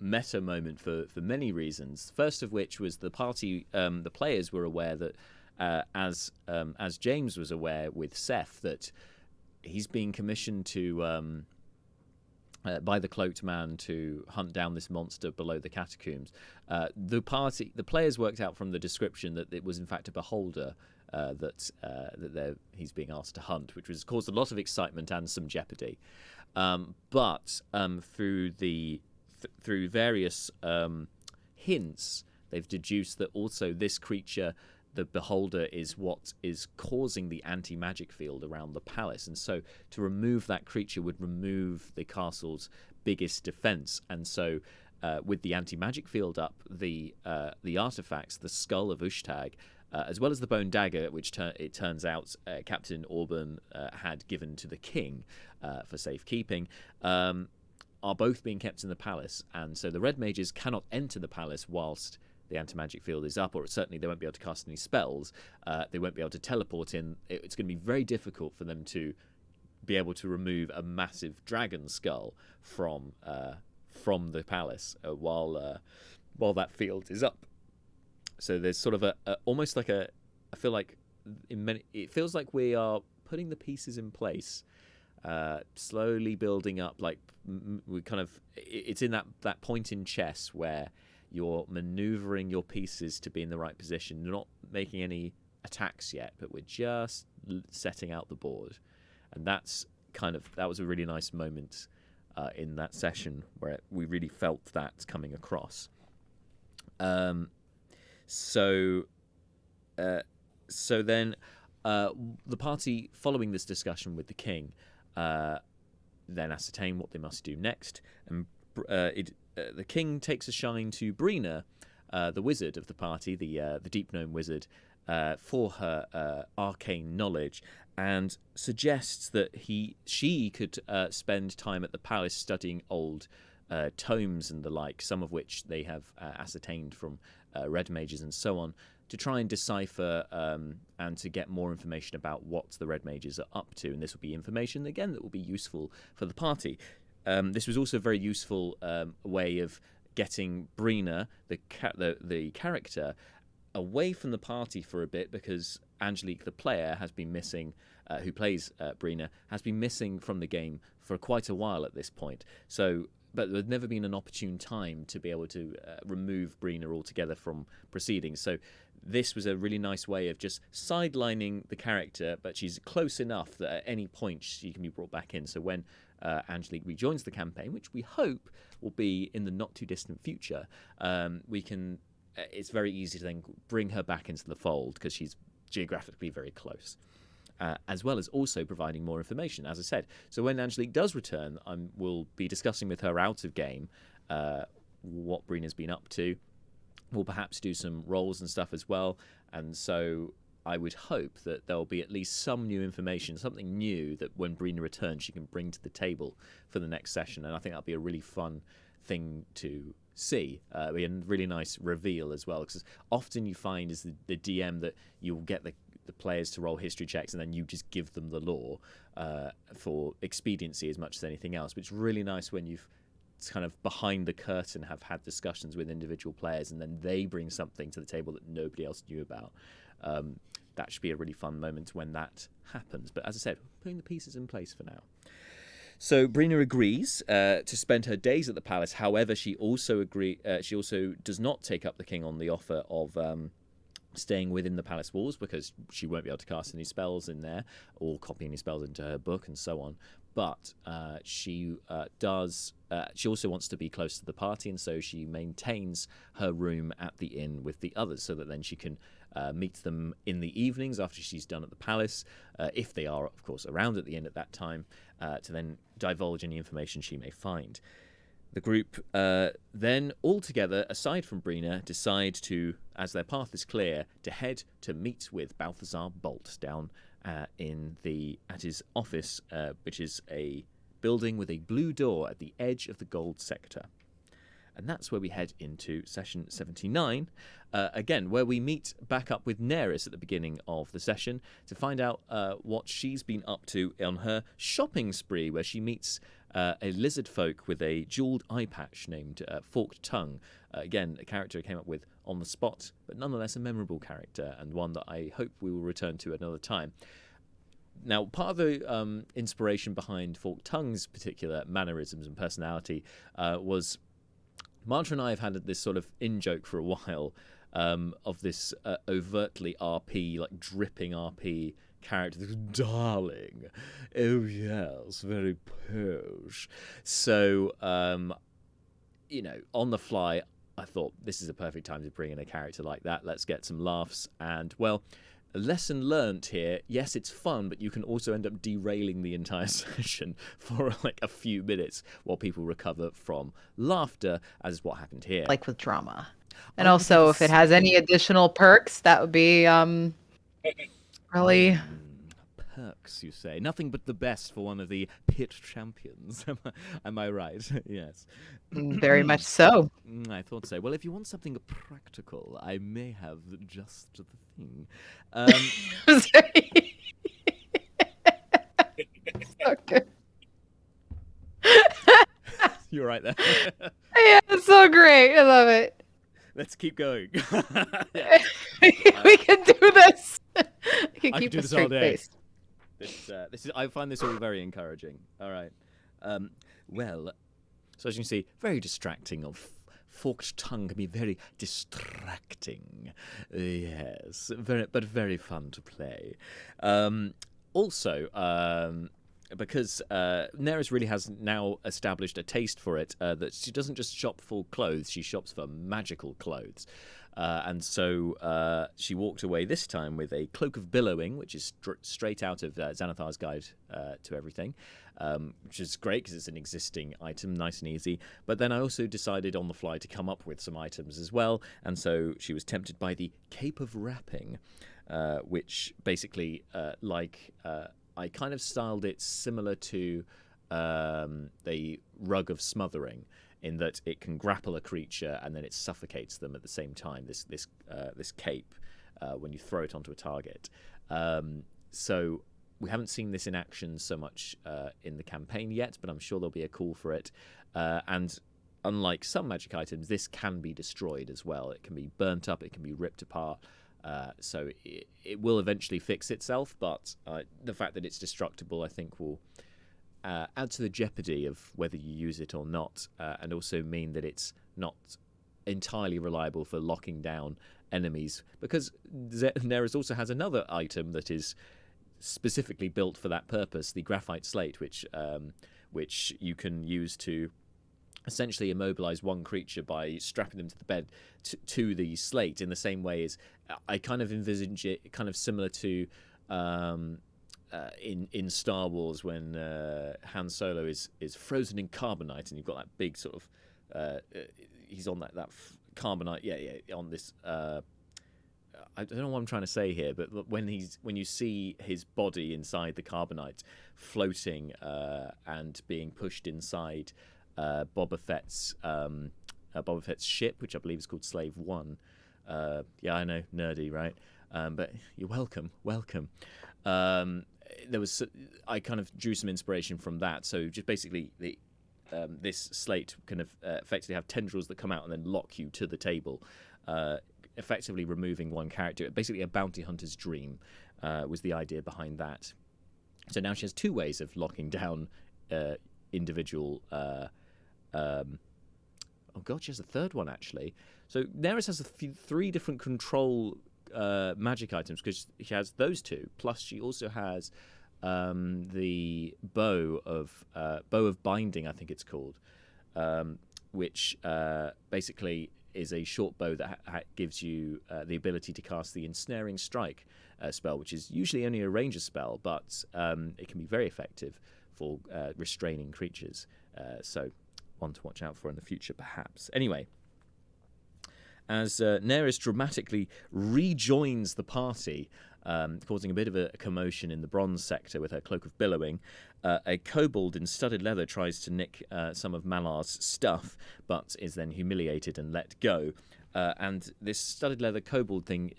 meta moment for many reasons. First of which was the party, the players were aware that, as James was aware with Seth, that he's being commissioned to by the Cloaked Man to hunt down this monster below the catacombs. The players worked out from the description that it was in fact a beholder that he's being asked to hunt, which has caused a lot of excitement and some jeopardy. But through various hints, they've deduced that also this creature, the beholder, is what is causing the anti-magic field around the palace, and so to remove that creature would remove the castle's biggest defense. And so with the anti-magic field up, the artifacts, the skull of Ushtag, as well as the bone dagger, which it turns out Captain Orban had given to the king for safekeeping, are both being kept in the palace. And so the Red Mages cannot enter the palace whilst the anti-magic field is up, or certainly they won't be able to cast any spells. They won't be able to teleport in. It's going to be very difficult for them to be able to remove a massive dragon skull from the palace while that field is up. So there's sort of almost like I feel like it feels like we are putting the pieces in place, slowly building up. Like we kind of, it's in that point in chess where you're maneuvering your pieces to be in the right position. You're not making any attacks yet, but we're just setting out the board, and that was a really nice moment in that session where we really felt that coming across. So then the party, following this discussion with the king, then ascertain what they must do next. And the king takes a shine to Brina, the wizard of the party, the deep gnome wizard, for her arcane knowledge, and suggests that she could spend time at the palace studying old tomes and the like, some of which they have ascertained from Red Mages and so on, to try and decipher and to get more information about what the Red Mages are up to. And this will be information, again, that will be useful for the party. This was also a very useful way of getting Brina, the character, away from the party for a bit, because Angelique, the player, has been missing, who plays Brina, has been missing from the game for quite a while at this point. So, but there's never been an opportune time to be able to remove Brina altogether from proceedings. So this was a really nice way of just sidelining the character, but she's close enough that at any point she can be brought back in. So when Angelique rejoins the campaign, which we hope will be in the not too distant future, we can. It's very easy to then bring her back into the fold because she's geographically very close. As well as also providing more information, as I said. So when Angelique does return, we'll be discussing with her out of game what Brina's been up to. We'll perhaps do some rolls and stuff as well. And so I would hope that there'll be at least some new information, something new that when Brina returns, she can bring to the table for the next session. And I think that'll be a really fun thing to see. Be a really nice reveal as well, because often you find as the DM that you'll get the players to roll history checks and then you just give them the lore for expediency as much as anything else. But it's really nice when you've kind of behind the curtain have had discussions with individual players and then they bring something to the table that nobody else knew about. That should be a really fun moment when that happens. But as I said, putting the pieces in place for now. So Brina agrees to spend her days at the palace. However, she also does not take up the king on the offer of staying within the palace walls because she won't be able to cast any spells in there or copy any spells into her book and so on. But she also wants to be close to the party, and so she maintains her room at the inn with the others so that then she can meet them in the evenings after she's done at the palace, if they are, of course, around at the inn at that time, to then divulge any information she may find. The group then, all together, aside from Brina, decide to, as their path is clear, to head to meet with Balthazar Bolt down at his office, which is a building with a blue door at the edge of the gold sector. And that's where we head into session 79, again, where we meet back up with Neris at the beginning of the session to find out what she's been up to on her shopping spree, where she meets a lizard folk with a jeweled eye patch named Forked Tongue. Again, a character I came up with on the spot, but nonetheless a memorable character and one that I hope we will return to another time. Now, part of the inspiration behind Forked Tongue's particular mannerisms and personality was Mantra and I have had this sort of in-joke for a while of this overtly RP, like dripping RP character, this darling. Oh yes, very posh. So, on the fly, I thought this is a perfect time to bring in a character like that. Let's get some laughs. And, well, a lesson learnt here, yes, it's fun, but you can also end up derailing the entire session for like a few minutes while people recover from laughter, as is what happened here. Like with drama. And also, if it has any additional perks, that would be really... Perks, you say? Nothing but the best for one of the pit champions. Am I right? Yes. Very much so. I thought so. Well, if you want something practical, I may have just the thing. So good. You're right there. Yeah, it's so great. I love it. Let's keep going. We can do this. I can keep do a this all straight day. face. This is. I find this all very encouraging. All right. Well, so as you can see, very distracting. Forked tongue can be very distracting. Yes, but very fun to play. Also, because Neris really has now established a taste for it, that she doesn't just shop for clothes, she shops for magical clothes. And so she walked away this time with a cloak of billowing, which is straight out of Xanathar's Guide to Everything, which is great because it's an existing item, nice and easy. But then I also decided on the fly to come up with some items as well, and so she was tempted by the Cape of Wrapping, which basically, I kind of styled it similar to the Rug of Smothering, in that it can grapple a creature and then it suffocates them at the same time. This cape when you throw it onto a target. So we haven't seen this in action so much in the campaign yet, but I'm sure there'll be a call for it. And unlike some magic items, this can be destroyed as well. It can be burnt up. It can be ripped apart. So it will eventually fix itself, but the fact that it's destructible, I think, will add to the jeopardy of whether you use it or not, and also mean that it's not entirely reliable for locking down enemies, because Neris also has another item that is specifically built for that purpose, the Graphite Slate, which you can use to essentially immobilize one creature by strapping them to the bed to the slate, in the same way as I kind of envisage it kind of similar to in Star Wars when Han Solo is frozen in carbonite, and you've got that big sort of he's on that carbonite on this I don't know what I'm trying to say here, but when you see his body inside the carbonite floating and being pushed inside Boba Fett's ship, which I believe is called Slave One. Yeah, I know, nerdy, right? But you're welcome. I kind of drew some inspiration from that. So just basically, this slate can effectively have tendrils that come out and then lock you to the table, effectively removing one character. Basically, a bounty hunter's dream was the idea behind that. So now she has two ways of locking down individual. Oh god, she has a third one actually. So Neris has three different control magic items, because she has those two. Plus, she also has the bow of binding, I think it's called, which basically is a short bow that gives you the ability to cast the ensnaring strike spell, which is usually only a ranger spell, but it can be very effective for restraining creatures. So one to watch out for in the future, perhaps. Anyway, as Neris dramatically rejoins the party, causing a bit of a commotion in the bronze sector with her cloak of billowing, a kobold in studded leather tries to nick some of Malar's stuff, but is then humiliated and let go. And this studded leather kobold thing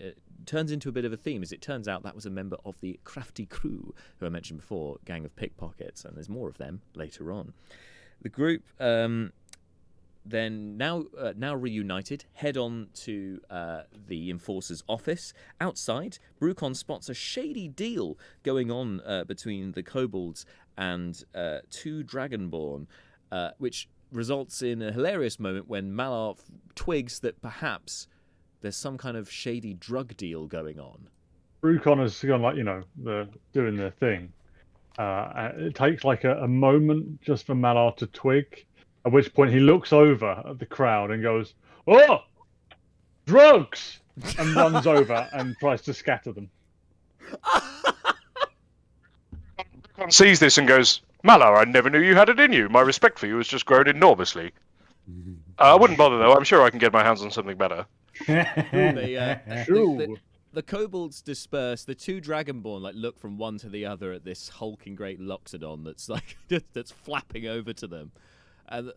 turns into a bit of a theme, as it turns out that was a member of the crafty crew who I mentioned before, gang of pickpockets, and there's more of them later on. The group then now reunited, head on to the Enforcer's office. Outside, Brucon spots a shady deal going on between the kobolds and two Dragonborn, which results in a hilarious moment when Malar twigs that perhaps there's some kind of shady drug deal going on. Brucon has gone, like, they're doing their thing. It takes like a moment just for Malar to twig, at which point he looks over at the crowd and goes, "Oh, drugs!" and runs over and tries to scatter them. Sees this and goes, "Malar, I never knew you had it in you. My respect for you has just grown enormously. I wouldn't bother, though. I'm sure I can get my hands on something better." The kobolds disperse. The two Dragonborn look from one to the other at this hulking great Loxodon that's flapping over to them, and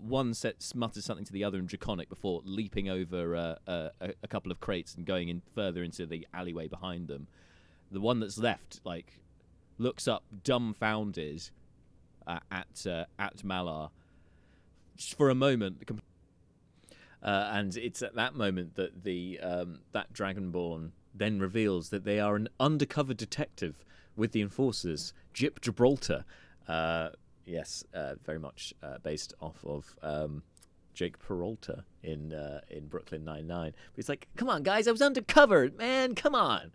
one mutters something to the other in Draconic before leaping over a couple of crates and going in further into the alleyway behind them. The one that's left looks up dumbfounded at Malar just for a moment. And it's at that moment that that Dragonborn then reveals that they are an undercover detective with the Enforcers, Jip Gibraltar. Yes, very much based off of Jake Peralta in Brooklyn Nine-Nine. But he's like, "Come on, guys, I was undercover, man, come on!"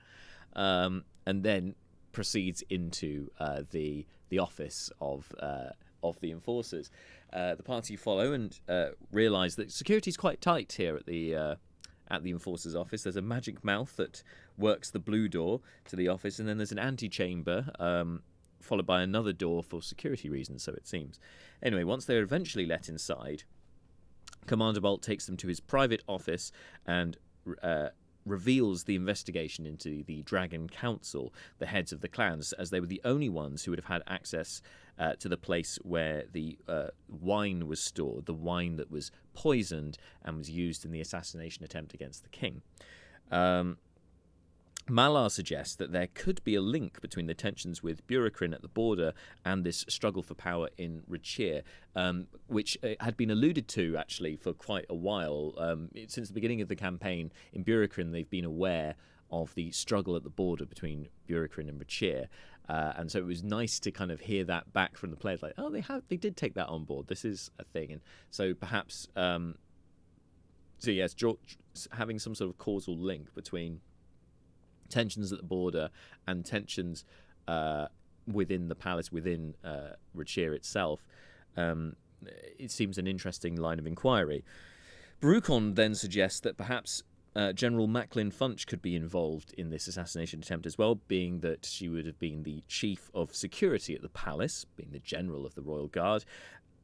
And then proceeds into the office of the Enforcers. The party follow and realise that security's quite tight here at the Enforcer's office. There's a magic mouth that works the blue door to the office, and then there's an antechamber, followed by another door for security reasons, so it seems. Anyway, once they're eventually let inside, Commander Bolt takes them to his private office and reveals the investigation into the Dragon Council, the heads of the clans, as they were the only ones who would have had access to the place where the wine was stored, the wine that was poisoned and was used in the assassination attempt against the king. Malar suggests that there could be a link between the tensions with Burikrin at the border and this struggle for power in Rachir, which had been alluded to, actually, for quite a while. Since the beginning of the campaign in Burikrin, they've been aware of the struggle at the border between Burikrin and Rachir. And so it was nice to kind of hear that back from the players, like, oh, they did take that on board. This is a thing. And so perhaps, having some sort of causal link between tensions at the border and tensions within the palace, within Rachir itself, it seems an interesting line of inquiry. Brucon then suggests that perhaps General Macklin Funch could be involved in this assassination attempt as well, being that she would have been the chief of security at the palace, being the general of the Royal Guard,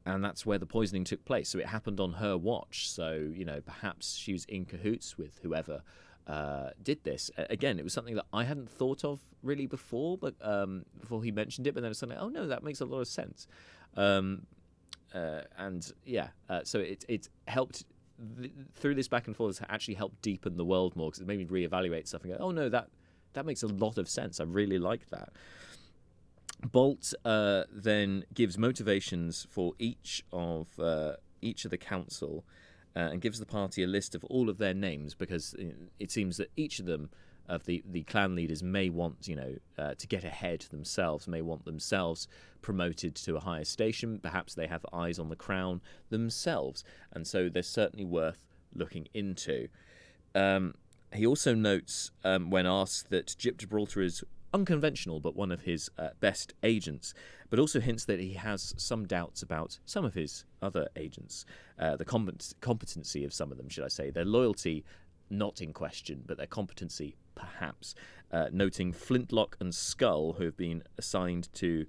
and that's where the poisoning took place. So it happened on her watch. So, perhaps she was in cahoots with whoever did this. Again, it was something that I hadn't thought of really before, but before he mentioned it, but then it's something, oh no, that makes a lot of sense. So it helped through this back and forth, has actually helped deepen the world more, because it made me reevaluate stuff and go, oh no, that makes a lot of sense. I really like that. Bolt then gives motivations for each of the council, and gives the party a list of all of their names, because it seems that each of them, of the clan leaders, may want, to get ahead themselves, may want themselves promoted to a higher station. Perhaps they have eyes on the crown themselves, and so they're certainly worth looking into. He also notes, when asked, that Gyp Gibraltar is unconventional but one of his best agents, but also hints that he has some doubts about some of his other agents, the competency of some of them, should I say. Their loyalty not in question, but their competency perhaps, noting Flintlock and Skull, who have been assigned to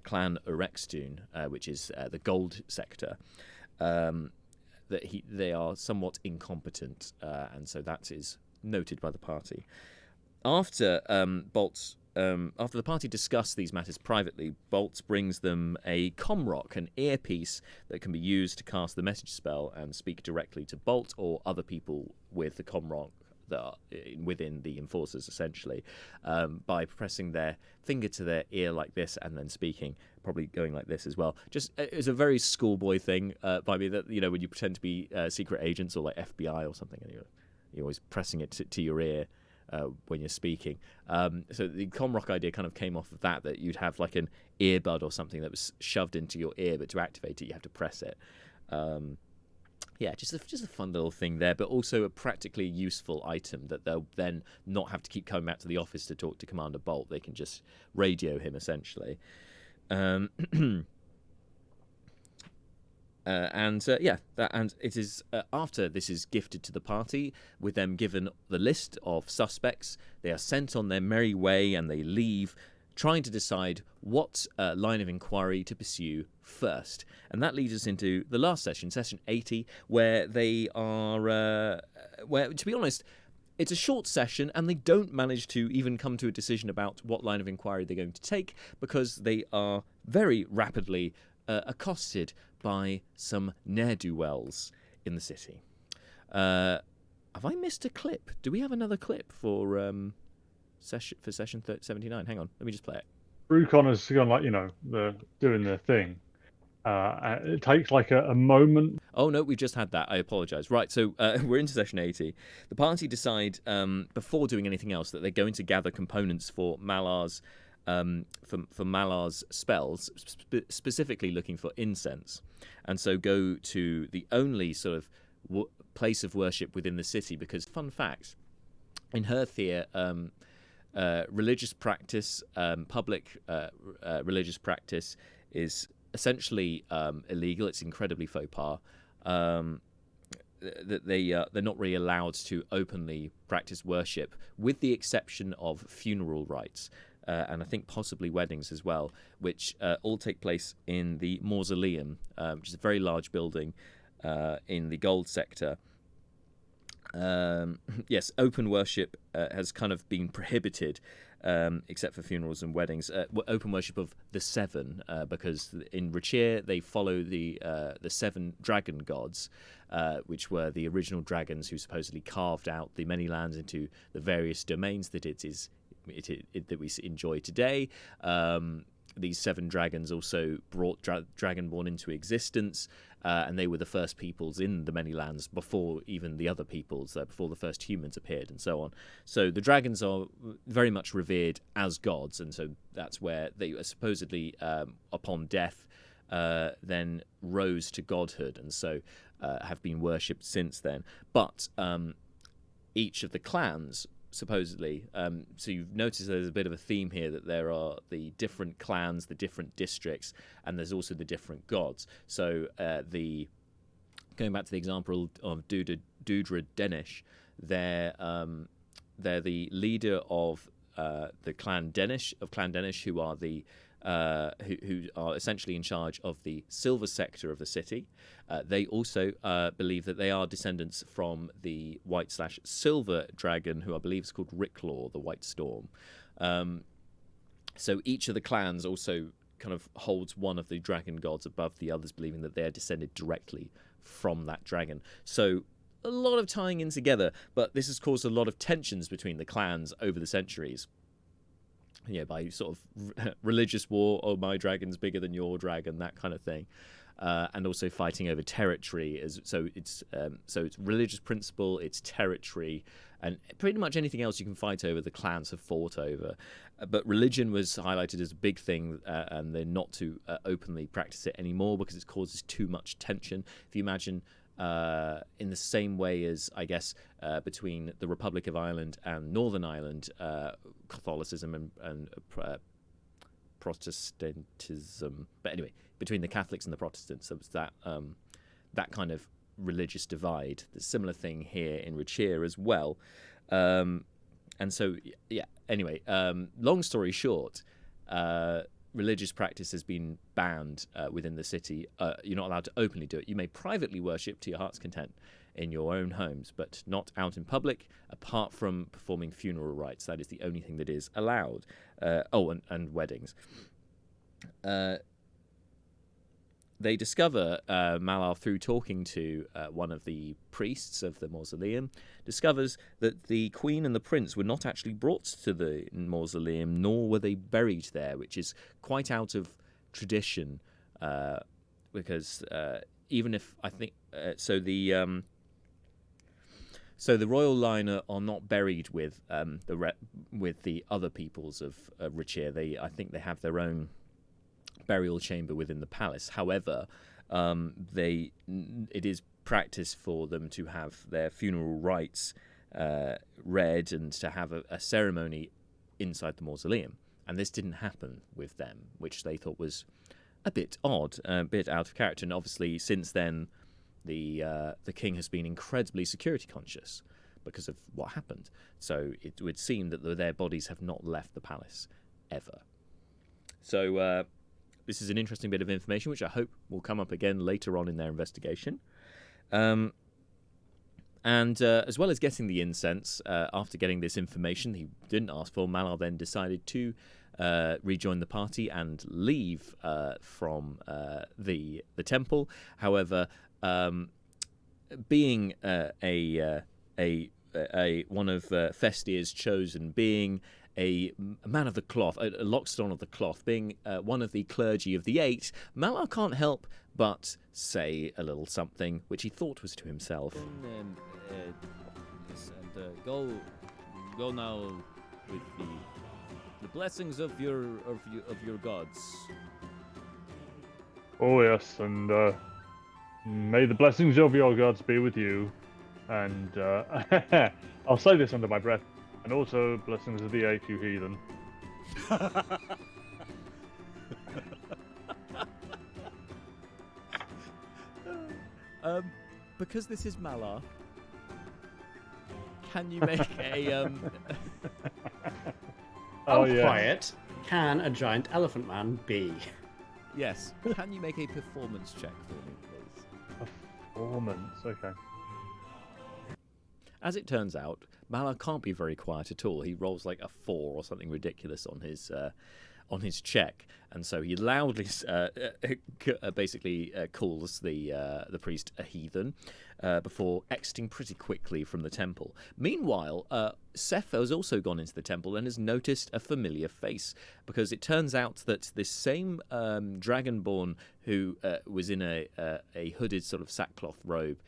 Clan Urextune, which is the gold sector, that they are somewhat incompetent, and so that is noted by the party. After after the party discuss these matters privately, Bolt brings them a comrock, an earpiece that can be used to cast the message spell and speak directly to Bolt or other people with the comrock that are within the enforcers, essentially, by pressing their finger to their ear like this and then speaking, probably going like this as well. Just it's a very schoolboy thing by me, that when you pretend to be secret agents or like FBI or something, and you're always pressing it to your ear when you're speaking. So the comrock idea kind of came off of that you'd have like an earbud or something that was shoved into your ear, but to activate it you have to press it. Just a fun little thing there, but also a practically useful item that they'll then not have to keep coming back to the office to talk to Commander Bolt. They can just radio him, essentially. And it is after this is gifted to the party, with them given the list of suspects, they are sent on their merry way and they leave, trying to decide what line of inquiry to pursue first. And that leads us into the last session, session 80, where they are, where, to be honest, it's a short session and they don't manage to even come to a decision about what line of inquiry they're going to take, because they are very rapidly accosted by some ne'er-do-wells in the city. Have I missed a clip? Do we have another clip for session 79? Hang on, let me just play it. Brucon has gone doing their thing. It takes like a moment. Oh no, we've just had that. I apologise. Right, so we're into session 80. The party decide before doing anything else that they're going to gather components for Malar's for Malar's spells, specifically looking for incense, and so go to the only sort of place of worship within the city, because, fun fact, in Herthir, religious practice, public religious practice, is essentially illegal. It's incredibly faux pas. They're not really allowed to openly practice worship, with the exception of funeral rites. And I think possibly weddings as well, which all take place in the Mausoleum, which is a very large building in the gold sector. Yes, open worship has kind of been prohibited, except for funerals and weddings. Open worship of the seven, because in Rachir they follow the seven dragon gods, which were the original dragons who supposedly carved out the Manylands into the various domains that that we enjoy today. These seven dragons also brought Dragonborn into existence, and they were the first peoples in the Manylands before even the other peoples, before the first humans appeared, and so on. So the dragons are very much revered as gods, and so that's where they are supposedly, upon death, then rose to godhood, and so have been worshipped since then. But each of the clans, supposedly, so you've noticed there's a bit of a theme here, that there are the different clans, the different districts, and there's also the different gods. So going back to the example of Dudra Denish, they're the leader of the Clan Denish, who are the who are essentially in charge of the silver sector of the city. They also believe that they are descendants from the white/silver dragon, who I believe is called Ricklaw, the White Storm. So each of the clans also kind of holds one of the dragon gods above the others, believing that they're descended directly from that dragon. So a lot of tying in together, but this has caused a lot of tensions between the clans over the centuries. Yeah, by sort of religious war, oh, my dragon's bigger than your dragon, that kind of thing, and also fighting over territory. So it's religious principle, it's territory, and pretty much anything else you can fight over, the clans have fought over. But religion was highlighted as a big thing, and they're not to openly practice it anymore because it causes too much tension. If you imagine, in the same way as, I guess, between the Republic of Ireland and Northern Ireland, Catholicism and Protestantism, but anyway, between the Catholics and the Protestants, there was that kind of religious divide. The similar thing here in Rachir as well. And so, yeah, anyway, long story short, religious practice has been banned within the city. You're not allowed to openly do it. You may privately worship to your heart's content in your own homes, but not out in public, apart from performing funeral rites. That is the only thing that is allowed. And weddings. They discover, Malar, through talking to one of the priests of the mausoleum, discovers that the queen and the prince were not actually brought to the mausoleum, nor were they buried there, which is quite out of tradition, because even if I think so the royal line are not buried with the other peoples of Rachir. I think they have their own burial chamber within the palace. However, it is practice for them to have their funeral rites read and to have a ceremony inside the mausoleum. And this didn't happen with them, which they thought was a bit odd, a bit out of character. And obviously, since then, the king has been incredibly security conscious because of what happened. So it would seem that their bodies have not left the palace ever. So this is an interesting bit of information, which I hope will come up again later on in their investigation. And as well as getting the incense, after getting this information he didn't ask for, Malar then decided to rejoin the party and leave from the temple. However, being one of Festir's chosen, being a man of the cloth, a lockstone of the cloth, being one of the clergy of the eight, Malar can't help but say a little something which he thought was to himself. Go now with the blessings of your gods. Oh yes, and may the blessings of your gods be with you. And I'll say this under my breath. And also, blessings of the eight, you heathen. Because this is Malar, can you make a How quiet can a giant elephant man be? Yes. Can you make a performance check for me, please? Performance, okay. As it turns out, Malar can't be very quiet at all. He rolls like a 4 or something ridiculous on his check, and so he loudly basically calls the priest a heathen before exiting pretty quickly from the temple. Meanwhile, Seth has also gone into the temple and has noticed a familiar face, because it turns out that this same dragonborn who was in a hooded sort of sackcloth robe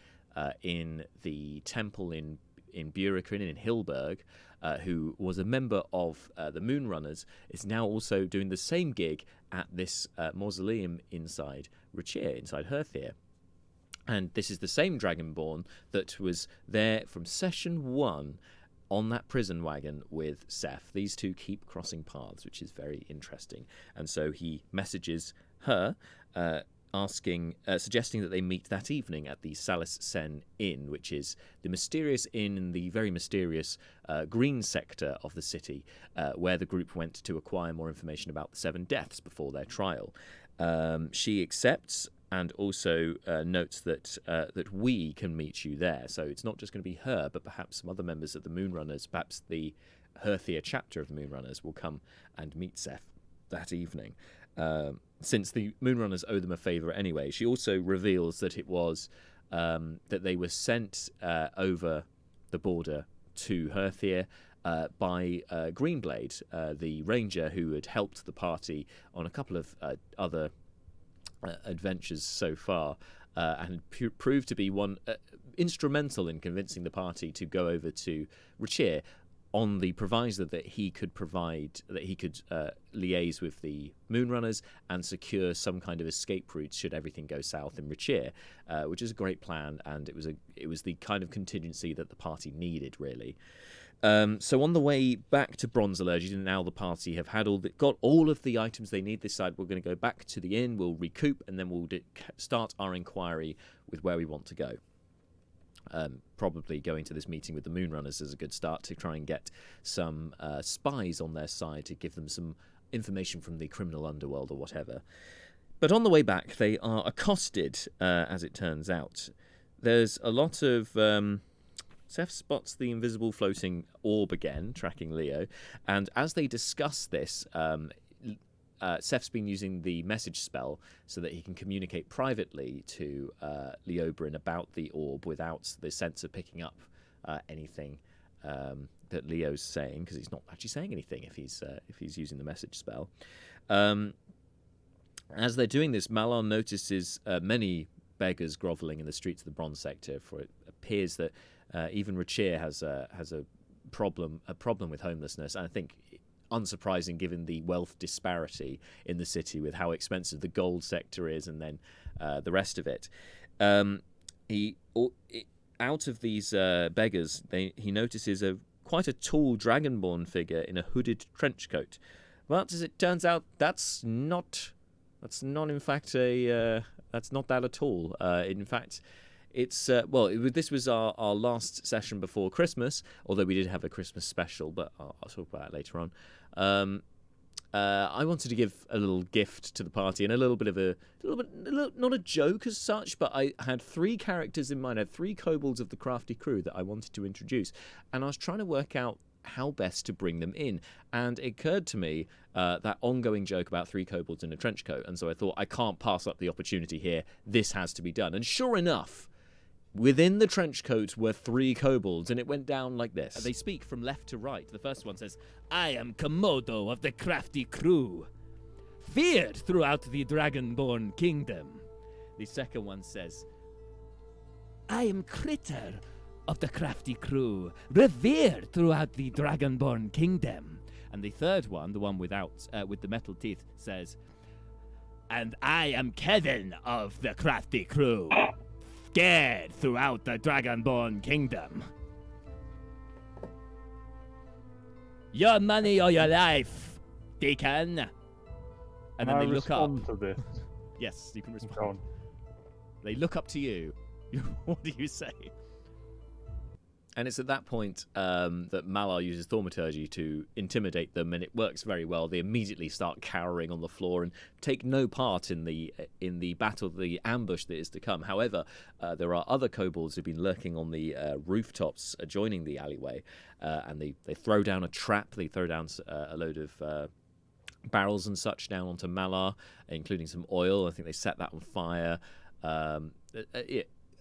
in the temple in Burikrin in Hilberg, who was a member of the Moonrunners, is now also doing the same gig at this mausoleum inside Rachir, inside Herthir. And this is the same Dragonborn that was there from session 1 on that prison wagon with Seth. These two keep crossing paths, which is very interesting. And so he messages her, suggesting that they meet that evening at the Salis Sen Inn, which is the mysterious inn in the very mysterious green sector of the city, where the group went to acquire more information about the 7 deaths before their trial. She accepts and also notes that we can meet you there. So it's not just going to be her, but perhaps some other members of the Moonrunners, perhaps the Herthir chapter of the Moonrunners will come and meet Seth that evening. Since the Moonrunners owe them a favour anyway, she also reveals that it was that they were sent over the border to Herthir by Greenblade, the ranger who had helped the party on a couple of other adventures so far, and proved to be one instrumental in convincing the party to go over to Rachir, on the proviso that he could liaise with the Moonrunners and secure some kind of escape route should everything go south in Rachir, which is a great plan, and it was the kind of contingency that the party needed, really. So on the way back to Bronzalurge, now the party have got all of the items they need. This side, we're going to go back to the inn, we'll recoup, and then we'll start our inquiry with where we want to go. Probably going to this meeting with the Moonrunners is a good start to try and get some spies on their side to give them some information from the criminal underworld or whatever. But on the way back, they are accosted, as it turns out. There's a lot of... Seth spots the invisible floating orb again, tracking Leo, and as they discuss this, Seth's been using the message spell so that he can communicate privately to Leobrin about the orb without the sense of picking up anything that Leo's saying, because he's not actually saying anything if he's using the message spell. As they're doing this, Malar notices many beggars grovelling in the streets of the Bronze Sector, for it appears that even Rachir has a problem with homelessness, and I think unsurprising given the wealth disparity in the city with how expensive the gold sector is and then the rest of it. Out of these beggars, he notices quite a tall dragonborn figure in a hooded trench coat. But as it turns out, that's not in fact that's not that at all. In fact, it's this was our last session before Christmas, although we did have a Christmas special, but I'll talk about that later on. I wanted to give a little gift to the party and a little bit not a joke as such, but I had 3 characters in mind. I had 3 kobolds of the crafty crew that I wanted to introduce, and I was trying to work out how best to bring them in, and it occurred to me that ongoing joke about 3 kobolds in a trench coat, and so I thought, I can't pass up the opportunity here, this has to be done. And sure enough, within the trench coat were 3 kobolds, and it went down like this. They speak from left to right. The first one says, "I am Komodo of the crafty crew, feared throughout the Dragonborn kingdom." The second one says, "I am Critter of the crafty crew, revered throughout the Dragonborn kingdom." And the third one, the one with the metal teeth, says, "And I am Kevin of the crafty crew, scared throughout the Dragonborn kingdom. Your money or your life, Deacon." And then they look up. To this? Yes, you can respond. They look up to you. What do you say? And it's at that point that Malar uses thaumaturgy to intimidate them, and it works very well. They immediately start cowering on the floor and take no part in the battle, the ambush that is to come. However, there are other kobolds who've been lurking on the rooftops adjoining the alleyway, and they throw down a trap. They throw down a load of barrels and such down onto Malar, including some oil. I think they set that on fire.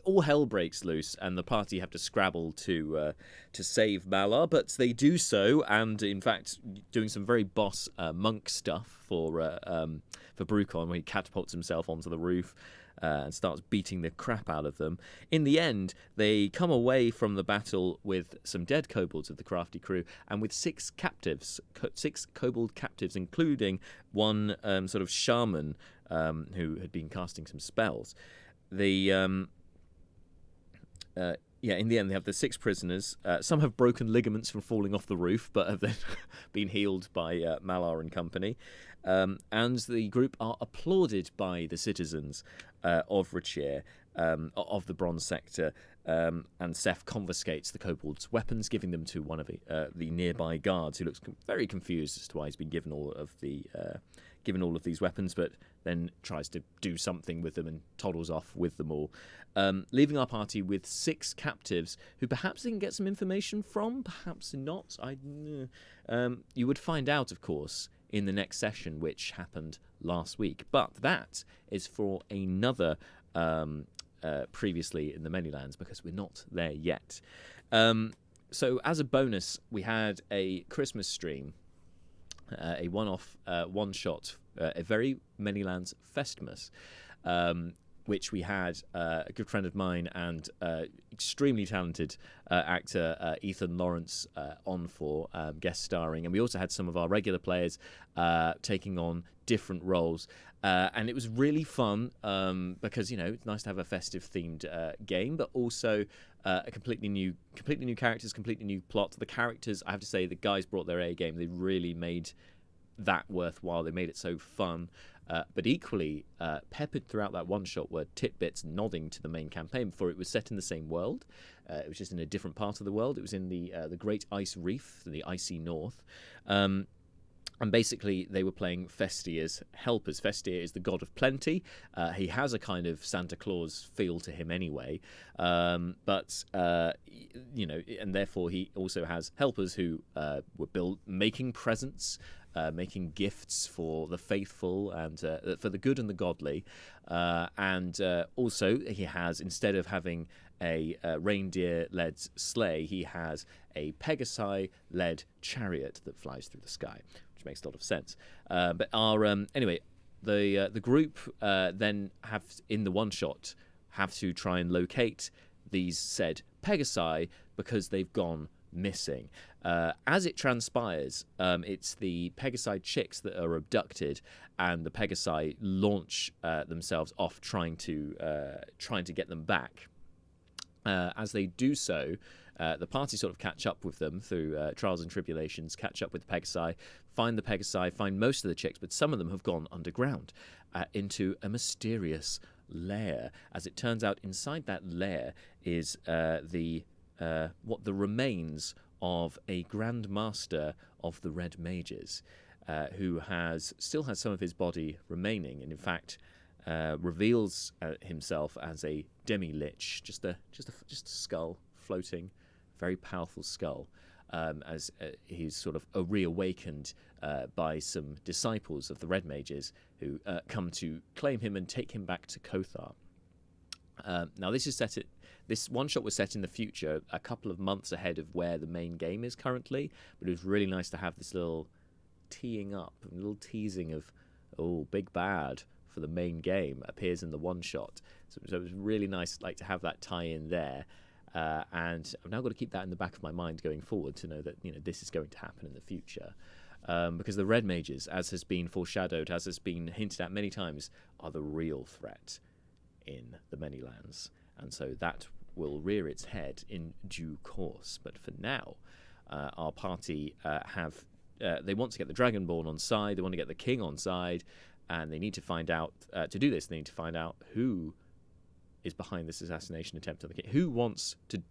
All hell breaks loose, and the party have to scrabble to save Malar, but they do so, and in fact, doing some very boss monk stuff for Brucon, where he catapults himself onto the roof and starts beating the crap out of them. In the end, they come away from the battle with some dead kobolds of the crafty crew, and with 6 captives, 6 kobold captives, including one sort of shaman who had been casting some spells. In the end, they have the 6 prisoners. Some have broken ligaments from falling off the roof, but have then been healed by Malar and company. And the group are applauded by the citizens of Rachir, of the Bronze Sector, and Seth confiscates the kobolds' weapons, giving them to one of the nearby guards, who looks very confused as to why he's been given all of these weapons, but then tries to do something with them and toddles off with them all, leaving our party with 6 captives who perhaps they can get some information from, perhaps not. You would find out, of course, in the next session, which happened last week. But that is for another previously in the Manylands, because we're not there yet. So as a bonus, we had a Christmas stream, a one-off, one-shot, a very Manylands Festimas, which we had a good friend of mine and extremely talented actor Ethan Lawrence on for guest starring, and we also had some of our regular players taking on different roles, and it was really fun because it's nice to have a festive themed game, but also a completely new characters, completely new plot. The characters, I have to say, the guys brought their A game. They really made that worthwhile. They made it so fun. But equally, peppered throughout that one-shot were tidbits nodding to the main campaign, before it was set in the same world. It was just in a different part of the world. It was in the Great Ice Reef, the icy north. And basically, they were playing Festia's helpers. Festia is the god of plenty. He has a kind of Santa Claus feel to him anyway. And therefore he also has helpers who were making presents, making gifts for the faithful and for the good and the godly. And also he has, instead of having a reindeer-led sleigh, he has a Pegasi-led chariot that flies through the sky, which makes a lot of sense. But the group then have, in the one-shot, have to try and locate these said Pegasi because they've gone missing. As it transpires, it's the Pegasi chicks that are abducted, and the Pegasi launch themselves off trying to get them back. As they do so, the party sort of catch up with them through trials and tribulations, catch up with the Pegasi, find most of the chicks, but some of them have gone underground into a mysterious lair. As it turns out, inside that lair is the remains of a Grand Master of the Red Mages, who still has some of his body remaining, and in fact reveals himself as a demi-lich, just a skull floating, very powerful skull, as he's sort of reawakened by some disciples of the Red Mages who come to claim him and take him back to Kothar. Now this one shot was set in the future, a couple of months ahead of where the main game is currently, but it was really nice to have this little teeing up, a little teasing of, big bad for the main game appears in the one shot. So it was really nice, to have that tie in there. And I've now got to keep that in the back of my mind going forward to know that this is going to happen in the future, because the Red Mages, as has been foreshadowed, as has been hinted at many times, are the real threat in the Manylands, and so that will rear its head in due course. But for now, our party they want to get the Dragonborn on side, they want to get the King on side, and they need to find out, to do this, they need to find out who is behind this assassination attempt on the king. Who wants to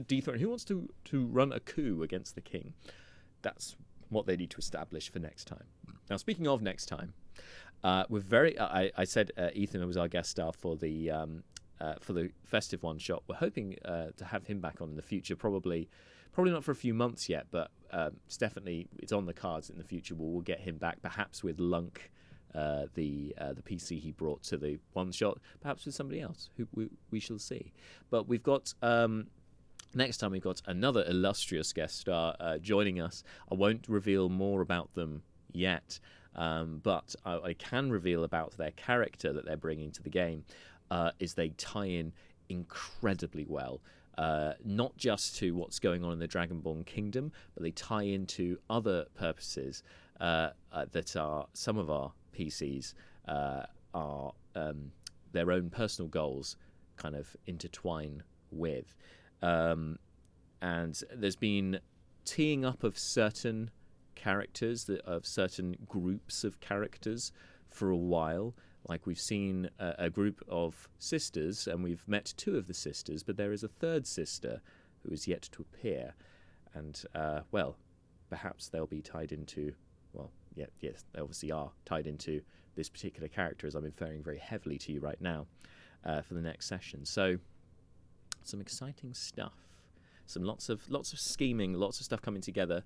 dethrone? Who wants to run a coup against the king? That's what they need to establish for next time. Now, speaking of next time, we're very. I said Ethan was our guest star for the festive one shot. We're hoping to have him back on in the future. Probably not for a few months yet, but it's on the cards in the future. We'll get him back, perhaps with Lunk, the PC he brought to the one shot, perhaps with somebody else who we shall see. But we've got next time we've got another illustrious guest star joining us. I won't reveal more about them yet, but I can reveal about their character that they're bringing to the game. Is they tie in incredibly well, not just to what's going on in the Dragonborn Kingdom, but they tie into other purposes that are some of our PCs are their own personal goals kind of intertwine with. And there's been teeing up of certain characters, of certain groups of characters for a while. Like we've seen a group of sisters, and we've met two of the sisters, but there is a third sister who is yet to appear. And, well, perhaps they'll be tied into, well, yes, they obviously are tied into this particular character, as I'm referring very heavily to you right now for the next session. So, some exciting stuff. Lots of scheming, lots of stuff coming together.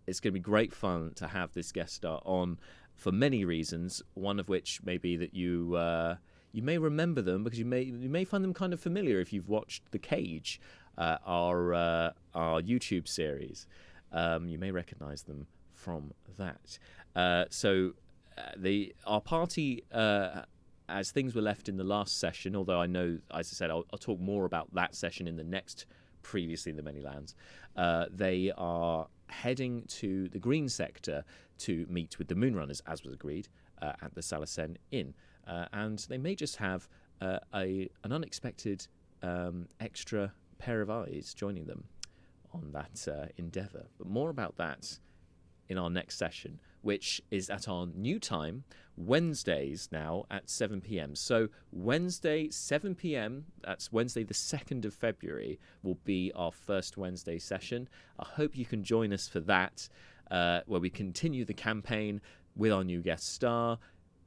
It's going to be great fun to have this guest star on for many reasons. One of which may be that you may remember them because you may find them kind of familiar if you've watched The Cage, our YouTube series. You may recognise them from that. Our party, as things were left in the last session, although I know, as I said, I'll talk more about that session in the next Previously in the Manylands. They are heading to the green sector to meet with the Moonrunners, as was agreed, at the Salacen Inn. And they may just have an unexpected extra pair of eyes joining them on that endeavour. But more about that in our next session, which is at our new time, Wednesdays now at 7 p.m. So Wednesday, 7 p.m., that's Wednesday the 2nd of February, will be our first Wednesday session. I hope you can join us for that, where we continue the campaign with our new guest star,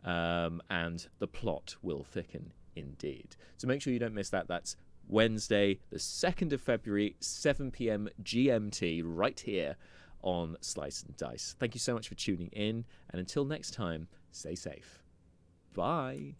and the plot will thicken indeed. So make sure you don't miss that. That's Wednesday the 2nd of February, 7 p.m. GMT, right here on Slice and Dice. Thank you so much for tuning in, and until next time, stay safe. Bye.